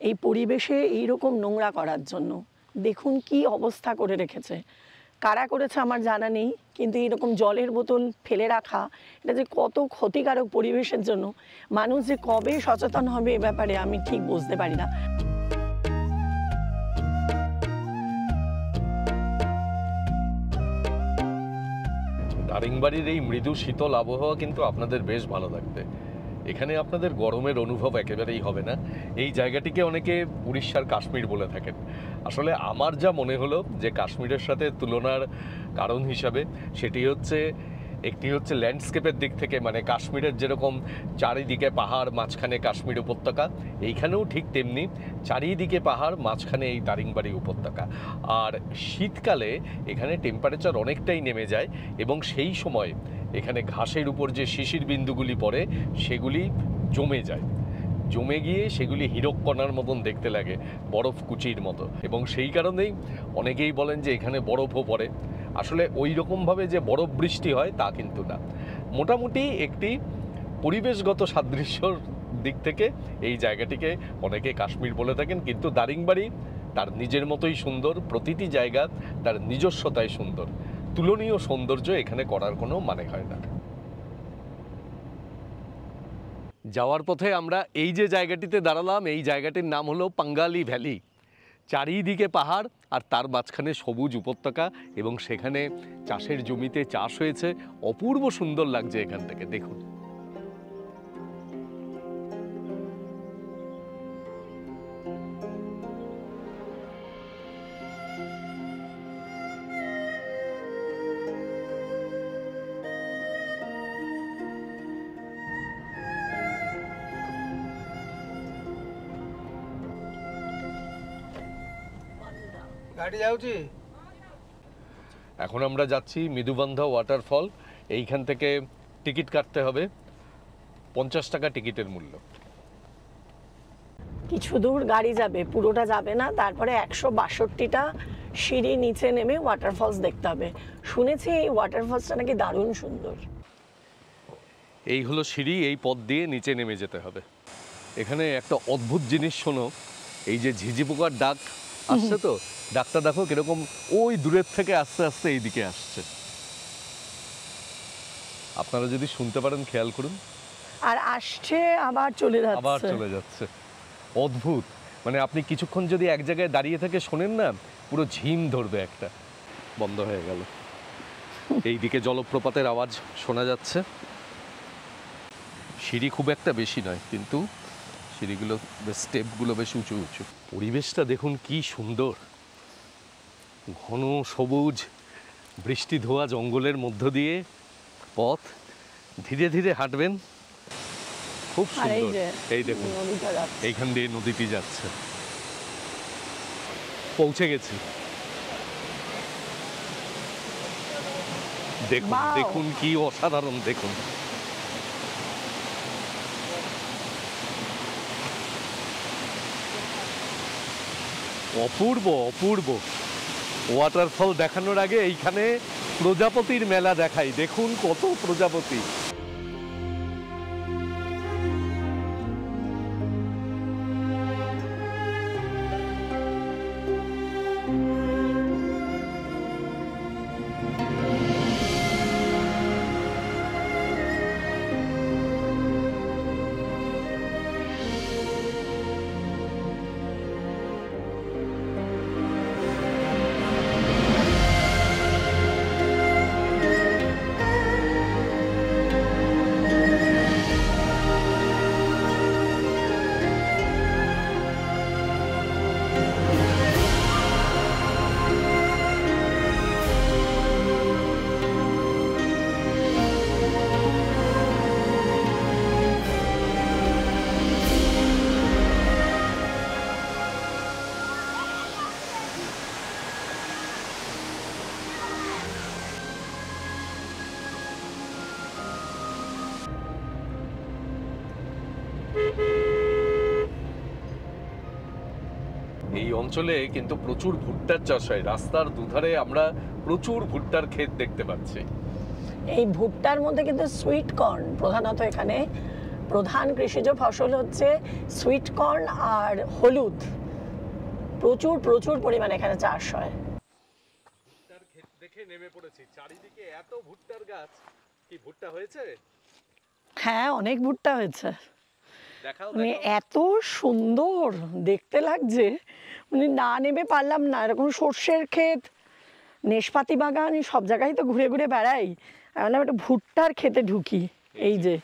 S2: এই পরিবেশে এইরকম নোংরা করার জন্য। দেখুন কি অবস্থা করে রেখেছে। কারা করেছে আমার জানা নেই, কিন্তু এরকম জলের বোতল ফেলে রাখা এটা যে কত ক্ষতিকারক পরিবেশের জন্য, মানুষ যে কবে সচেতন হবে এ ব্যাপারে আমি ঠিক বুঝতে পারি না।
S1: দারিংবাড়ির এই মৃদু শীতল আবহাওয়া কিন্তু আপনাদের বেশ ভালো লাগবে। এখানে আপনাদের গরমের অনুভব একেবারেই হবে না। এই জায়গাটিকে অনেকে উড়িষ্যার কাশ্মীর বলে থাকেন। আসলে আমার যা মনে হলো যে কাশ্মীরের সাথে তুলনার কারণ হিসাবে সেটি হচ্ছে, একটি হচ্ছে ল্যান্ডস্কেপের দিক থেকে, মানে কাশ্মীরের যেরকম চারিদিকে পাহাড়, মাঝখানে কাশ্মীর উপত্যকা, এইখানেও ঠিক তেমনি চারিদিকে পাহাড়, মাঝখানে এই দারিংবাড়ি উপত্যকা। আর শীতকালে এখানে টেম্পারেচার অনেকটাই নেমে যায় এবং সেই সময় এখানে ঘাসের উপর যে শিশির বিন্দুগুলি পড়ে সেগুলি জমে যায়, জমে গিয়ে সেগুলি হীরককণার মতন দেখতে লাগে, বরফ কুচির মতো। এবং সেই কারণেই অনেকেই বলেন যে এখানে বরফও পড়ে। আসলে ওই রকমভাবে যে বরফ বৃষ্টি হয় তা কিন্তু না। মোটামুটি একটি পরিবেশগত সাদৃশ্যর দিক থেকে এই জায়গাটিকে অনেকে কাশ্মীর বলে থাকেন, কিন্তু দারিংবাড়ি তার নিজের মতোই সুন্দর, প্রতিটি জায়গা তার নিজস্বতায় সুন্দর। তুলনীয় সৌন্দর্য এখানে করার কোনো মানে হয় না। যাওয়ার পথে আমরা এই যে জায়গাটিতে দাঁড়ালাম, এই জায়গাটির নাম হলো পাঙ্গালি ভ্যালি। চারিদিকে পাহাড় আর তার মাঝখানে সবুজ উপত্যকা এবং সেখানে চাষের জমিতে চাষ হয়েছে। অপূর্ব সুন্দর লাগছে এখান থেকে, দেখুন।
S6: গাড়ি যাଉଛି।
S1: এখন আমরা যাচ্ছি মৃদুবন্ধা ওয়াটারফল। এইখান থেকে টিকিট কাটতে হবে, 50 টাকা টিকিটের মূল্য।
S2: কিছু দূর গাড়ি যাবে, পুরোটা যাবে না। তারপরে 162টা সিঁড়ি নিচে নেমে ওয়াটারফলস দেখতে হবে। শুনেছি এই ওয়াটারফলসটা নাকি দারুণ সুন্দর।
S1: এই হলো সিঁড়ি, এই পথ দিয়ে নিচে নেমে যেতে হবে। এখানে একটা অদ্ভুত জিনিস শোনো, এই যে ঝিঝি পোকার ডাক আসছে, তো ডাকটা দেখো কিরকম ওই দূরের থেকে আস্তে আস্তে এইদিকে আসছে। আপনারা যদি শুনতে পারেন খেয়াল করুন।
S2: আর আসছে আবার চলে
S1: আবার
S2: যাচ্ছে।
S1: চলে যাচ্ছে, অদ্ভুত। মানে আপনি কিছুক্ষণ যদি এক জায়গায় দাঁড়িয়ে থেকে শোনেন না, পুরো ঝিম ধরবে একটা। বন্ধ হয়ে গেল। এইদিকে জলপ্রপাতের আওয়াজ শোনা যাচ্ছে। সিঁড়ি খুব একটা বেশি নয়, কিন্তু সিঁড়িগুলো, স্টেপগুলো বেশ উঁচু উঁচু। পরিবেশটা দেখুন কি সুন্দর, ঘন সবুজ বৃষ্টি ধোয়া জঙ্গলের মধ্য দিয়ে পথ, ধীরে ধীরে হাঁটবেন, খুব
S2: আর এই
S1: সুন্দর।
S2: যে
S1: এই দেখুন
S2: নদীটা যাচ্ছে।
S1: এইখান দিয়ে নদীটি যাচ্ছে। পৌঁছে গেছি। দেখুন
S2: Wow!
S1: দেখুন কি অসাধারণ, দেখুন। অপূর্ব অপূর্ব। ওয়াটারফল দেখানোর আগে এইখানে প্রজাপতির মেলা দেখাই, দেখুন কত প্রজাপতি। এই অঞ্চলে কিন্তু প্রচুর ভুট্টার চাষ হয়। রাস্তার দুধারে আমরা প্রচুর ভুট্টার ক্ষেত দেখতে পাচ্ছি।
S2: এই ভুট্টার মধ্যে কিন্তু সুইট কর্ন প্রধানত, এখানে প্রধান কৃষিজ ফসল হচ্ছে সুইট কর্ন আর হলুদ। প্রচুর প্রচুর পরিমাণে এখানে চাষ হয়।
S1: ভুট্টার ক্ষেত দেখে নেমে পড়েছি, চারিদিকে এত ভুট্টার গাছ। কি ভুট্টা হয়েছে?
S2: হ্যাঁ, অনেক ভুট্টা হয়েছে।
S1: দেখাও
S2: মানে এত সুন্দর দেখতে লাগছে, মানে না নেমে পারলাম না। এরকম সর্ষের ক্ষেত, নেশপাতি বাগান, এই সব জায়গায় তো ঘুরে ঘুরে বেড়াই, এখন একটা ভুট্টার খেতে ঢুকি। এই যে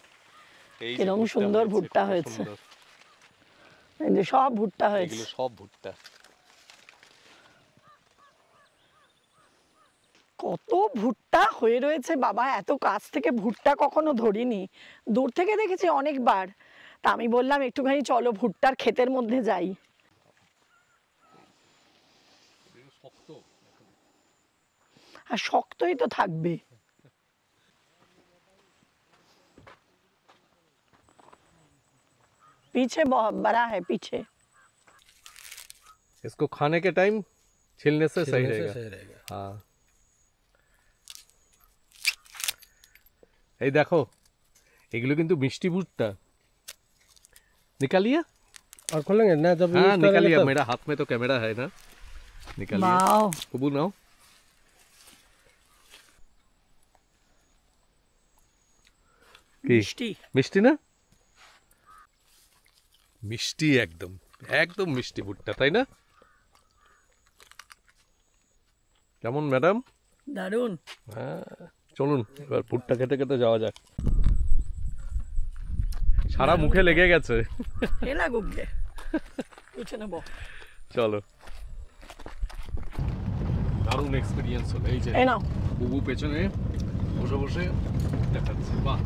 S2: কিরকম সুন্দর ভুট্টা হয়েছে, এই যে সব ভুট্টা হয়েছে,
S1: এগুলো সব ভুট্টা।
S2: কত ভুট্টা হয়ে রয়েছে বাবা, এত কাছ থেকে ভুট্টা কখনো ধরিনি, দূর থেকে দেখেছি অনেকবার। তা আমি বললাম একটুখানি চলো ভুট্টার ক্ষেতের মধ্যে যাই। আর শক্তই তো থাকবে। पीछे बहुत बड़ा है पीछे।
S1: इसको खाने के टाइम छिलने से सही रहेगा। हाँ, এই দেখো এগুলো কিন্তু মিষ্টি ভুট্টা। निकालिए
S6: और खोलेंगे ना जब
S1: हाँ
S6: use
S1: निकालिए,
S6: करेंगे तब।
S1: मेरा हाथ में तो कैमरा है ना, निकालिए।
S2: वाओ,
S1: कुबू नाओ। কি
S2: মিষ্টি
S1: মিষ্টি না? মিষ্টি, একদম একদম মিষ্টি ভুট্টা, তাই না? কেমন ম্যাডাম?
S2: দারুণ।
S1: হ্যাঁ, চলুন এবার ভুট্টা খেতে খেতে যাওয়া যাক। সারা মুখে লেগে গেছে।
S2: এ লাগুক গে, বুঝে নেবো।
S1: চলো, দারুণ এক্সপিরিয়েন্স হলো। এই যে
S2: এই নাও।
S1: বুবু পেছনে বসে বসে দেখাচ্ছে, বাহ।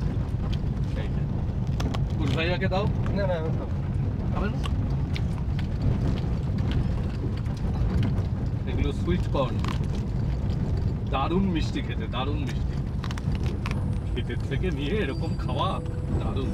S1: এই যে কুল ভাইয়াকে দাও।
S6: ना ना हम खाओ।
S1: খাবেন? এগুলো সুইট কর্ন, দারুণ মিষ্টি খেতে, দারুণ মিষ্টি। ক্ষেতের থেকে নিয়ে এরকম খাওয়া দারুণ।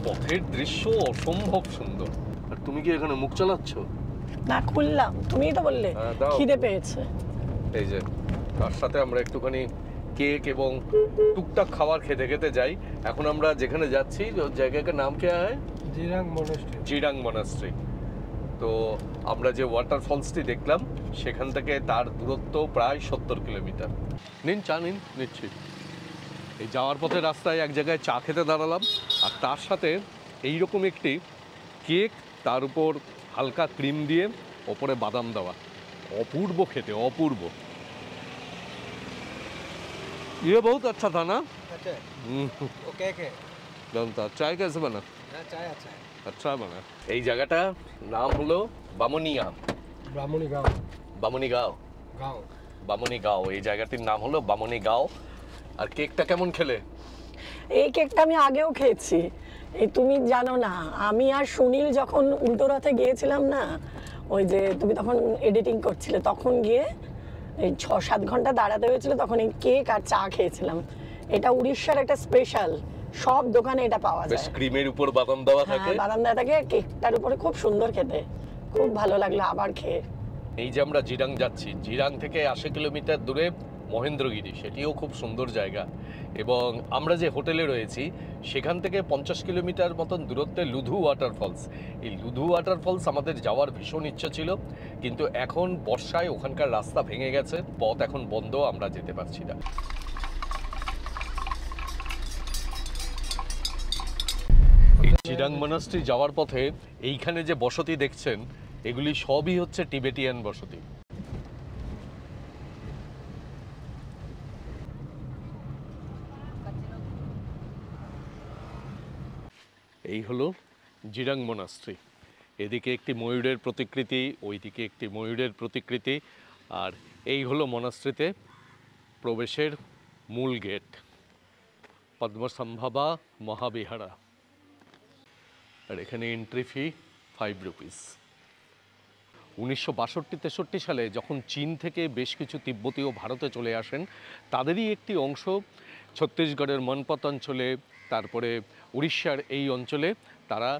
S1: পথের দৃশ্য অসম্ভব সুন্দর। আর তুমি কি এখানে মুখ চালাচ্ছ?
S2: না, খুললাম, তুমিই তো বললে
S1: হ্যাঁ, দাও।
S2: খিদে পেয়েছে।
S1: এই যে তার সাথে আমরা একটুখানি কেক এবং টুকটাক খাবার খেতে খেতে যাই। এখন আমরা যেখানে যাচ্ছি ওই জায়গাটার নাম কি হয়?
S6: जीरंग मोनेस्ट्री।
S1: জিরাং মনাস্ট্রি। তো আমরা যে ওয়াটারফলসটি দেখলাম সেখান থেকে তার দূরত্ব প্রায় 70 কিলোমিটার। নিন চা, নিন, নিচ্ছি। এই যাওয়ার পথে রাস্তায় এক জায়গায় চা খেতে দাঁড়ালাম, আর তার সাথে এইরকম একটি কেক, তার উপর হালকা ক্রিম দিয়ে, ওপরে বাদাম দেওয়া, অপূর্ব খেতে, অপূর্ব। ये बहुत अच्छा था ना?
S6: अच्छा है। वो केक है।
S1: जानता चाय कैसे बना?
S6: ना चाय अच्छा है।
S1: अच्छा बना। এই জায়গাটা নাম হলো বামুনিয়া,
S6: ब्राह्मणी गांव।
S1: বামুনিগাঁও,
S6: गांव।
S1: বামুনিগাঁও। এই জায়গাটির নাম হলো বামুনিগাঁও। আর কেকটা কেমন খেলে?
S2: এই কেকটা আমি আগেও খেয়েছি। এই তুমি জানো না, আমি আর সুনীল যখন উল্টো রথে গিয়েছিলাম না, ওই যে তুমি তখন এডিটিং করছিলে, তখন গিয়ে এই 6-7 ঘন্টা দাঁড়াতে হয়েছিল, তখন এই কেক আর চা খেয়েছিলাম। এটা উড়িষ্যার একটা স্পেশাল, সব দোকানে এটা পাওয়া
S1: বেশ
S2: যায়।
S1: ক্রিমের উপর বাদাম দেওয়া
S2: হ্যাঁ,
S1: থাকে।
S2: বাদাম দেওয়া থাকে, কেকটার উপরে খুব সুন্দর খেতে, খুব ভালো লাগলো আবার খেয়ে।
S1: এই যে আমরা জিরাং যাচ্ছি, জিরাং থেকে 80 কিলোমিটার দূরে মহেন্দ্রগিরি, সেটিও খুব সুন্দর জায়গা। এবং আমরা যে হোটেলে রয়েছি সেখান থেকে 50 কিলোমিটার মতন দূরত্বে লুধু ওয়াটারফলস। এই লুধু ওয়াটারফলস আমাদের যাওয়ার ভীষণ ইচ্ছা ছিল, কিন্তু এখন বর্ষায় ওখানকার রাস্তা ভেঙে গেছে, পথ এখন বন্ধ, আমরা যেতে পারছি না। এই জিরাং মনাস্ট্রি যাওয়ার পথে এইখানে যে বসতি দেখছেন, এগুলি সবই হচ্ছে টিবেটিয়ান বসতি। এই হলো জিরাং মনাস্ট্রি। এদিকে একটি ময়ূরের প্রতিকৃতি, ওইদিকে একটি ময়ূরের প্রতিকৃতি, আর এই হলো মনাস্ট্রিতে প্রবেশের মূল গেট, পদ্মসম্ভবা মহাবিহারা। আর এখানে এন্ট্রি ফি 5 রুপিস। 1962-63 সালে যখন চীন থেকে বেশ কিছু তিব্বতীয় ভারতে চলে আসেন, তাদেরই একটি অংশ ছত্তিশগড়ের মনপত অঞ্চলে, তারপরে উড়িষ্যার এই অঞ্চলে তারা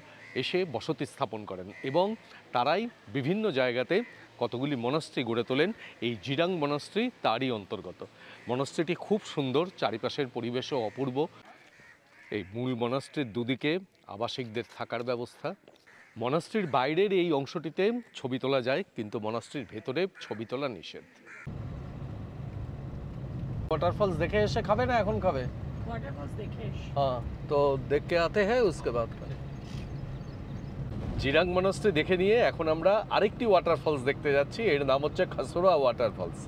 S1: এসে বসতি স্থাপন করেন এবং তারাই বিভিন্ন জায়গাতে কতগুলি মনাস্ট্রি গড়ে তোলেন। এই জিরাং মনাস্ট্রি তারই অন্তর্গত। মনাস্ট্রিটি খুব সুন্দর, চারিপাশের পরিবেশও অপূর্ব। এই মূল মনাস্ট্রির দুদিকে আবাসিকদের থাকার ব্যবস্থা। মনাস্ট্রির বাইরের এই অংশটিতে ছবি তোলা যায়, কিন্তু মনাস্ট্রির ভেতরে ছবি তোলা নিষেধ। ওয়াটারফলস দেখে এসে খাবে না এখন খাবে?
S2: ওয়াটারফলস দেখে
S1: হ্যাঁ, তো দেখে আতে হ্যাঁ উসকে বাদ করে। জিরাং মনাস্ট্রি দেখে নিয়ে এখন আমরা আরেকটি ওয়াটারফলস দেখতে যাচ্ছি। এর নাম হচ্ছে खसोरा वाटरफॉल्स।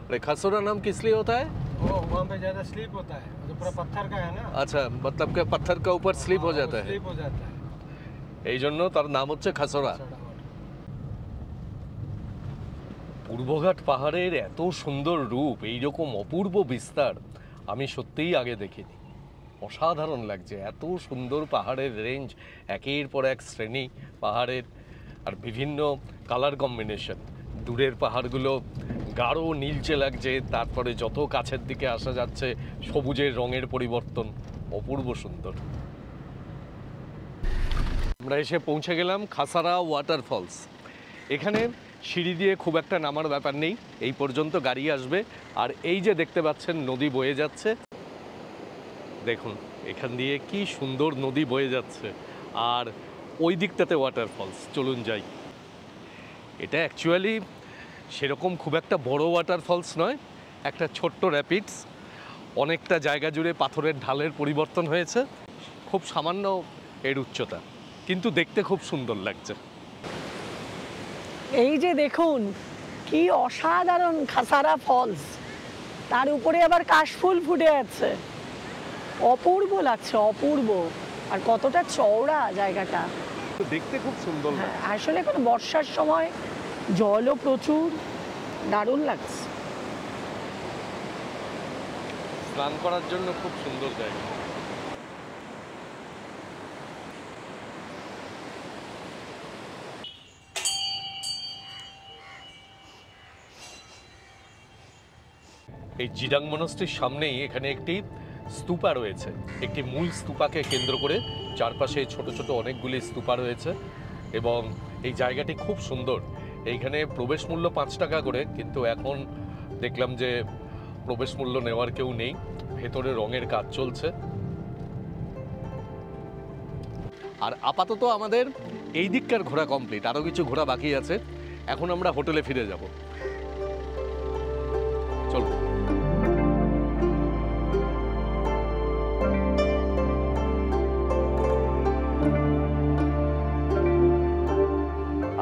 S1: अरे खसोरा नाम किस लिए होता है?
S6: वो वहाँ पे ज्यादा स्लिप होता है, जो पूरा पत्थर का है ना।
S1: अच्छा, मतलब कि पत्थर का ऊपर स्लिप हो जाता है,
S6: स्लिप हो जाता है।
S1: এই জন্য তার নাম হচ্ছে खसोरा। পূর্বঘাট পাহাড়ের এত সুন্দর রূপ, এইরকম অপূর্ব বিস্তার আমি সত্যিই আগে দেখিনি। অসাধারণ লাগছে, এত সুন্দর পাহাড়ের রেঞ্জ, একের পর এক শ্রেণী পাহাড়ের, আর বিভিন্ন কালার কম্বিনেশন। দূরের পাহাড়গুলো গাঢ় নীলচে লাগছে, তারপরে যত কাছের দিকে আসা যাচ্ছে সবুজের রঙের পরিবর্তন, অপূর্ব সুন্দর। আমরা এসে পৌঁছে গেলাম খাসারা ওয়াটারফলস। এখানে সিঁড়ি দিয়ে খুব একটা নামার ব্যাপার নেই, এই পর্যন্ত গাড়ি আসবে। আর এই যে দেখতে পাচ্ছেন নদী বয়ে যাচ্ছে, দেখুন এখান দিয়ে কি সুন্দর নদী বয়ে যাচ্ছে, আর ওই দিকটাতে ওয়াটারফলস। চলুন যাই। এটা অ্যাকচুয়ালি সেরকম খুব একটা বড় ওয়াটারফলস নয়, একটা ছোট্ট র্যাপিডস। অনেকটা জায়গা জুড়ে পাথরের ঢালের পরিবর্তন হয়েছে, খুব সামান্য এর উচ্চতা, কিন্তু দেখতে খুব সুন্দর লাগছে।
S2: এই যে দেখুন কি অসাধারণ খাসারা ফলস, তার উপরে আবার কাশফুল ফুটে আছে, অপূর্ব লাগছে, অপূর্ব। আর কতটা চওড়া জায়গাটা,
S1: দেখতে খুব সুন্দর
S2: হ্যাঁ,
S1: লাগছে।
S2: আসলে এখন বর্ষার সময় জলও প্রচুর, দারুণ লাগছে।
S1: স্নান করার জন্য খুব সুন্দর জায়গা। এই জিরাং মনাস্ট্রির সামনেই এখানে একটি স্তূপা রয়েছে। একটি মূল স্তূপাকে কেন্দ্র করে চারপাশে ছোট ছোট অনেকগুলি স্তূপা রয়েছে এবং এই জায়গাটি খুব সুন্দর। এইখানে প্রবেশ মূল্য 5 টাকা করে, কিন্তু এখন দেখলাম যে প্রবেশ মূল্য নেওয়ার কেউ নেই, ভেতরে রঙের কাজ চলছে। আর আপাতত আমাদের এই দিককার ঘোরা কমপ্লিট, আরও কিছু ঘোরা বাকি আছে। এখন আমরা হোটেলে ফিরে যাব। চলো।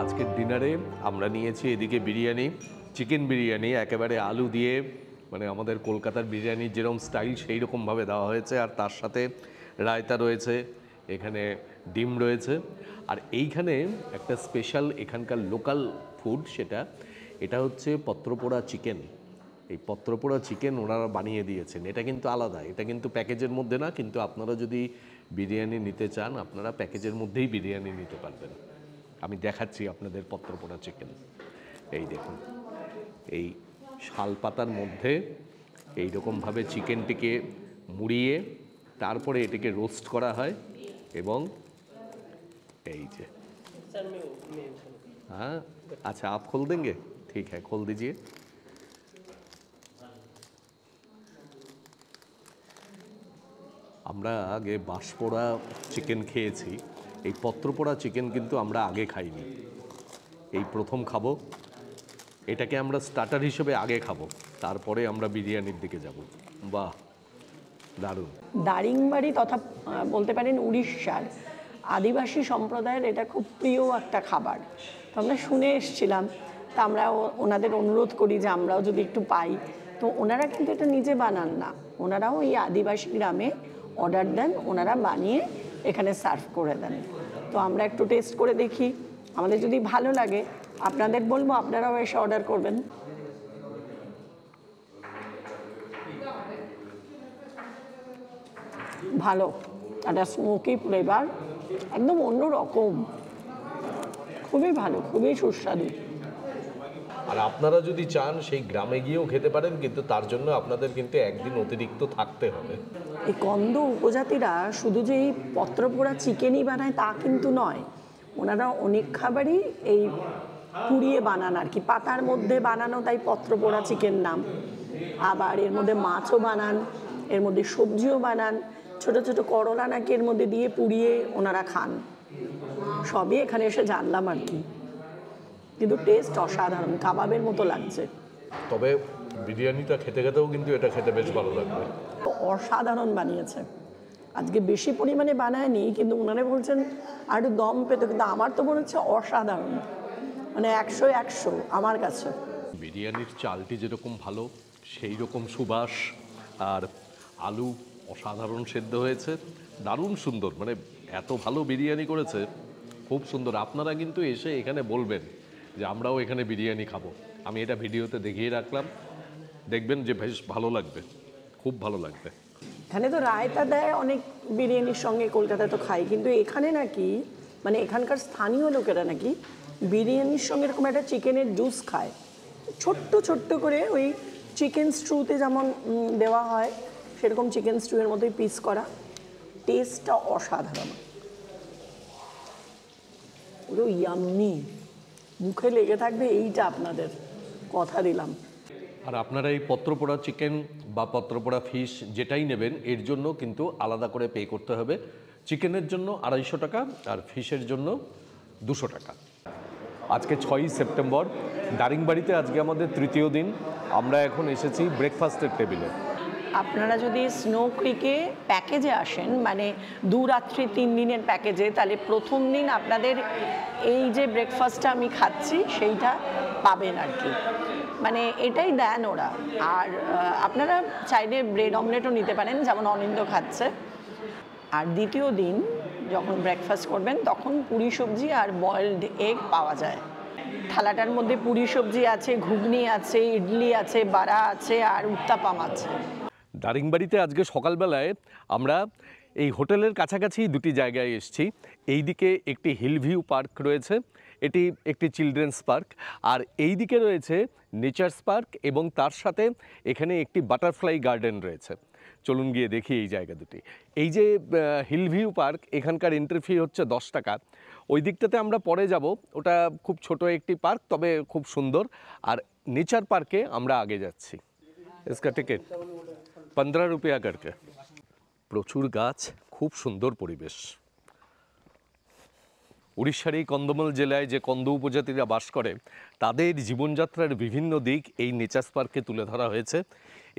S1: আজকের ডিনারে আমরা নিয়েছি এদিকে বিরিয়ানি, চিকেন বিরিয়ানি, একেবারে আলু দিয়ে, মানে আমাদের কলকাতার বিরিয়ানির যেরকম স্টাইল সেই রকমভাবে দেওয়া হয়েছে। আর তার সাথে রায়তা রয়েছে, এখানে ডিম রয়েছে, আর এইখানে একটা স্পেশাল এখানকার লোকাল ফুড, এটা হচ্ছে পত্রপোড়া চিকেন। এই পত্রপোড়া চিকেন ওনারা বানিয়ে দিয়েছেন। এটা কিন্তু আলাদা, এটা কিন্তু প্যাকেজের মধ্যে না, কিন্তু আপনারা যদি বিরিয়ানি নিতে চান আপনারা প্যাকেজের মধ্যেই বিরিয়ানি নিতে পারবেন। আমি দেখাচ্ছি আপনাদের পত্রপোড়া চিকেন। এই দেখুন, এই শাল পাতার মধ্যে এইরকমভাবে চিকেনটিকে মুড়িয়ে তারপরে এটিকে রোস্ট করা হয় এবং এই যে, हाँ अच्छा आप खोल देंगे, ठीक है खोल दीजिए। আমরা আগে বাঁশপোড়া চিকেন খেয়েছি, এই পত্রপোড়া চিকেন কিন্তু আমরা আগে খাইনি, এই প্রথম খাবো। এটাকে আমরা স্টার্টার হিসেবে আগে খাবো, তারপরে আমরা বিরিয়ানির দিকে যাব। বাহ, দারুণ।
S2: দারিংবাড়ি তথা বলতে পারেন উড়িষ্যার আদিবাসী সম্প্রদায়ের এটা খুব প্রিয় একটা খাবার। তো আমরা শুনে এসেছিলাম, তা আমরা ওনাদের অনুরোধ করি যে আমরাও যদি একটু পাই। তো ওনারা কিন্তু এটা নিজে বানান না, ওনারাও এই আদিবাসী গ্রামে অর্ডার দেন, ওনারা বানিয়ে এখানে সার্ভ করে দেন। তো আমরা একটু টেস্ট করে দেখি, আমাদের যদি ভালো লাগে আপনাদের বলবো, আপনারাও এসে অর্ডার করবেন। ভালো, একটা স্মোকি ফ্লেভার, একদম অন্য রকম, খুবই ভালো, খুবই সুস্বাদু।
S1: আর আপনারা যদি চান সেই গ্রামে গিয়েও খেতে পারেন, কিন্তু তার জন্য আপনাদের কিন্তু একদিন অতিরিক্ত থাকতে হবে।
S2: এই কন্দ উপজাতিরা শুধু যে এই পত্রপোড়া চিকেনই বানায় তা কিন্তু নয়, ওনারা অনেক খাবারই এই পুড়িয়ে বানান আর কি, পাতার মধ্যে বানানো, তাই পত্রপোড়া চিকেন নাম। আবার এর মধ্যে মাছও বানান, এর মধ্যে সবজিও বানান, ছোট ছোট করলা নাকি এর মধ্যে দিয়ে পুড়িয়ে ওনারা খান। সবই এখানে এসে জানলাম আর কি, কিন্তু টেস্ট অসাধারণ, কাবাবের মতো লাগছে।
S1: তবে বিরিয়ানিটা খেতে খেতেও কিন্তু এটা খেতে বেশ ভালো লাগবে।
S2: অসাধারণ বানিয়েছে, আজকে বেশি পরিমাণে বানায়নি, কিন্তু ওনারা বলছেন আর একটু দম পেত, কিন্তু আমার তো মনে হচ্ছে অসাধারণ, মানে 100 আমার কাছে।
S1: বিরিয়ানির চালটি যেরকম ভালো, সেই রকম সুবাস, আর আলু অসাধারণ সেদ্ধ হয়েছে, দারুণ সুন্দর, মানে এত ভালো বিরিয়ানি করেছে, খুব সুন্দর। আপনারা কিন্তু এসে এখানে বলবেন যে আমরাও এখানে বিরিয়ানি খাবো। আমি এটা ভিডিওতে দেখিয়ে রাখলাম, দেখবেন যে বেশ ভালো লাগবে, খুব ভালো লাগবে।
S2: এখানে তো রায়তা দেয় অনেক বিরিয়ানির সঙ্গে, কলকাতায় তো খাই, কিন্তু এখানে নাকি মানে এখানকার স্থানীয় লোকেরা নাকি বিরিয়ানির সঙ্গে এরকম একটা চিকেনের জুস খায়, ছোট্ট ছোট্ট করে, ওই চিকেন স্ট্রুতে যেমন দেওয়া হয় সেরকম চিকেন স্ট্রুয়ের মতোই পিস করা। টেস্টটা অসাধারণ, পুরো ইয়াম্মি, মুখে লেগে থাকবে এইটা, আপনাদের কথা দিলাম।
S1: আর আপনারা এই পত্রপোড়া চিকেন বা পত্রপোড়া ফিশ যেটাই নেবেন, এর জন্য কিন্তু আলাদা করে পে করতে হবে। চিকেনের জন্য 250 টাকা আর ফিশের জন্য 200 টাকা। আজকে 6ই সেপ্টেম্বর, দারিংবাড়িতে আজকে আমাদের তৃতীয় দিন। আমরা এখন এসেছি ব্রেকফাস্টের টেবিলে।
S2: আপনারা যদি স্নো ক্রিকে প্যাকেজে আসেন, মানে 2 রাত্রি 3 দিনের প্যাকেজে, তাহলে প্রথম দিন আপনাদের এই যে ব্রেকফাস্টটা আমি খাচ্ছি সেইটা পাবেন আর কি, মানে এটাই দেন ওরা। আর আপনারা চাইলে ব্রেড অমলেটও নিতে পারেন, যেমন অনিন্দ খাচ্ছে। আর দ্বিতীয় দিন যখন ব্রেকফাস্ট করবেন তখন পুরি সবজি আর বয়েলড এগ পাওয়া যায়। থালাটার মধ্যে পুরি সবজি আছে, ঘুগনি আছে, ইডলি আছে, বাড়া আছে, আর উত্তাপাম আছে।
S1: দারিংবাড়িতে আজকে সকালবেলায় আমরা এই হোটেলের কাছাকাছি দুটি জায়গায় এসেছি। এই দিকে একটি হিল ভিউ পার্ক রয়েছে, এটি একটি চিলড্রেন্স পার্ক, আর এই দিকে রয়েছে নেচার্স পার্ক, এবং তার সাথে এখানে একটি বাটারফ্লাই গার্ডেন রয়েছে। চলুন গিয়ে দেখি এই জায়গা দুটি। এই যে হিল ভিউ পার্ক, এখানকার এন্ট্রি ফি হচ্ছে 10 টাকা। ওই দিকটাতে আমরা পরে যাব, ওটা খুব ছোট একটি পার্ক, তবে খুব সুন্দর। আর নেচার পার্কে আমরা আগে যাচ্ছি। इसका टिकट 15 रुपया करके। প্রচুর গাছ, খুব সুন্দর পরিবেশ। উড়িষ্যার এই কন্দমাল জেলায় যে কন্দ উপজাতিরা বাস করে, তাদের জীবনযাত্রার বিভিন্ন দিক এই নেচার্স পার্কে তুলে ধরা হয়েছে।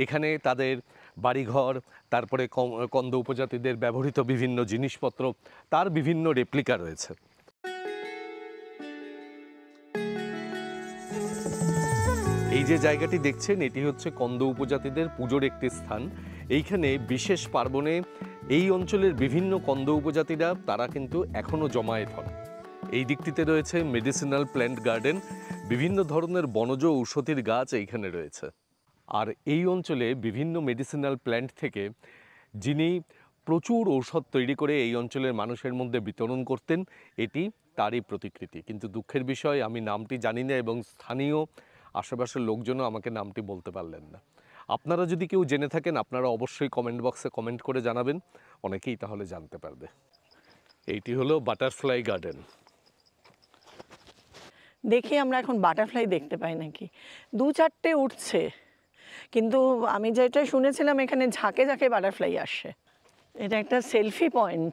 S1: এখানে তাদের বাড়িঘর, তারপরে কন্দ উপজাতিদের ব্যবহৃত বিভিন্ন জিনিসপত্র, তার বিভিন্ন রেপ্লিকা রয়েছে। এই যে জায়গাটি দেখছেন, এটি হচ্ছে কন্দ উপজাতিদের পুজোর একটি স্থান। এইখানে বিশেষ পার্বণে এই অঞ্চলের বিভিন্ন কন্দ উপজাতিরা তারা কিন্তু এখনও জমায়েত হন। এই দিকটিতে রয়েছে মেডিসিনাল প্ল্যান্ট গার্ডেন, বিভিন্ন ধরনের বনজ ঔষধির গাছ এইখানে রয়েছে। আর এই অঞ্চলে বিভিন্ন মেডিসিনাল প্ল্যান্ট থেকে যিনি প্রচুর ঔষধ তৈরি করে এই অঞ্চলের মানুষের মধ্যে বিতরণ করতেন, এটি তারই প্রতিকৃতি। কিন্তু দুঃখের বিষয়, আমি নামটি জানি না, এবং স্থানীয় আশেপাশের লোকজনও আমাকে নামটি বলতে পারলেন না। আপনারা যদি কেউ জেনে থাকেন, আপনারা অবশ্যই কমেন্ট বক্সে কমেন্ট করে জানাবেন, অনেকেই তাহলে জানতে পারবে। এইটি হলো বাটারফ্লাই গার্ডেন।
S2: দেখি আমরা এখন বাটারফ্লাই দেখতে পাই নাকি। 2-4টে উঠছে, কিন্তু আমি যেটা শুনেছিলাম এখানে ঝাঁকে ঝাঁকে বাটারফ্লাই আসে। এটা একটা সেলফি পয়েন্ট,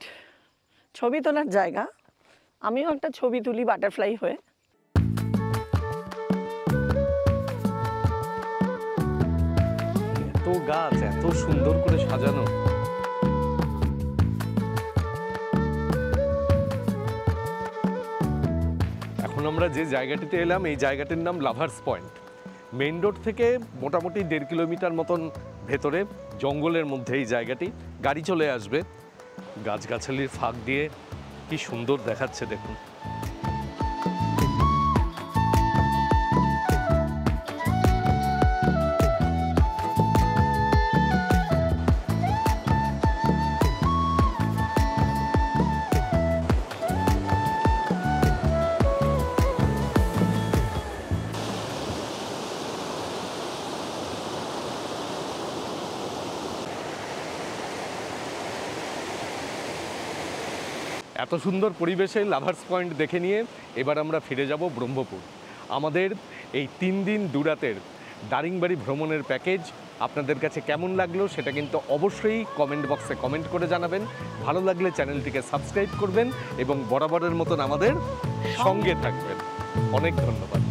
S2: ছবি তোলার জায়গা। আমিও একটা ছবি তুলি বাটারফ্লাই হয়ে।
S1: এত গাছ, এত সুন্দর করে সাজানো। এখন আমরা যে জায়গাটিতে এলাম, এই জায়গাটির নাম লাভার্স পয়েন্ট। মেইন রোড থেকে মোটামুটি 1.5 কিলোমিটার মতন ভেতরে জঙ্গলের মধ্যে এই জায়গাটি। গাড়ি চলে আসবে, গাছগাছালির ফাঁক দিয়ে কি সুন্দর দেখাচ্ছে দেখুন। এত সুন্দর পরিবেশে লাভার্স পয়েন্ট দেখে নিয়ে এবার আমরা ফিরে যাব ব্রহ্মপুর। আমাদের এই 3 দিন 2 রাতের দারিংবাড়ি ভ্রমণের প্যাকেজ আপনাদের কাছে কেমন লাগলো সেটা কিন্তু অবশ্যই কমেন্ট বক্সে কমেন্ট করে জানাবেন। ভালো লাগলে চ্যানেলটিকে সাবস্ক্রাইব করবেন এবং বরাবরের মতন আমাদের সঙ্গে থাকবেন। অনেক ধন্যবাদ।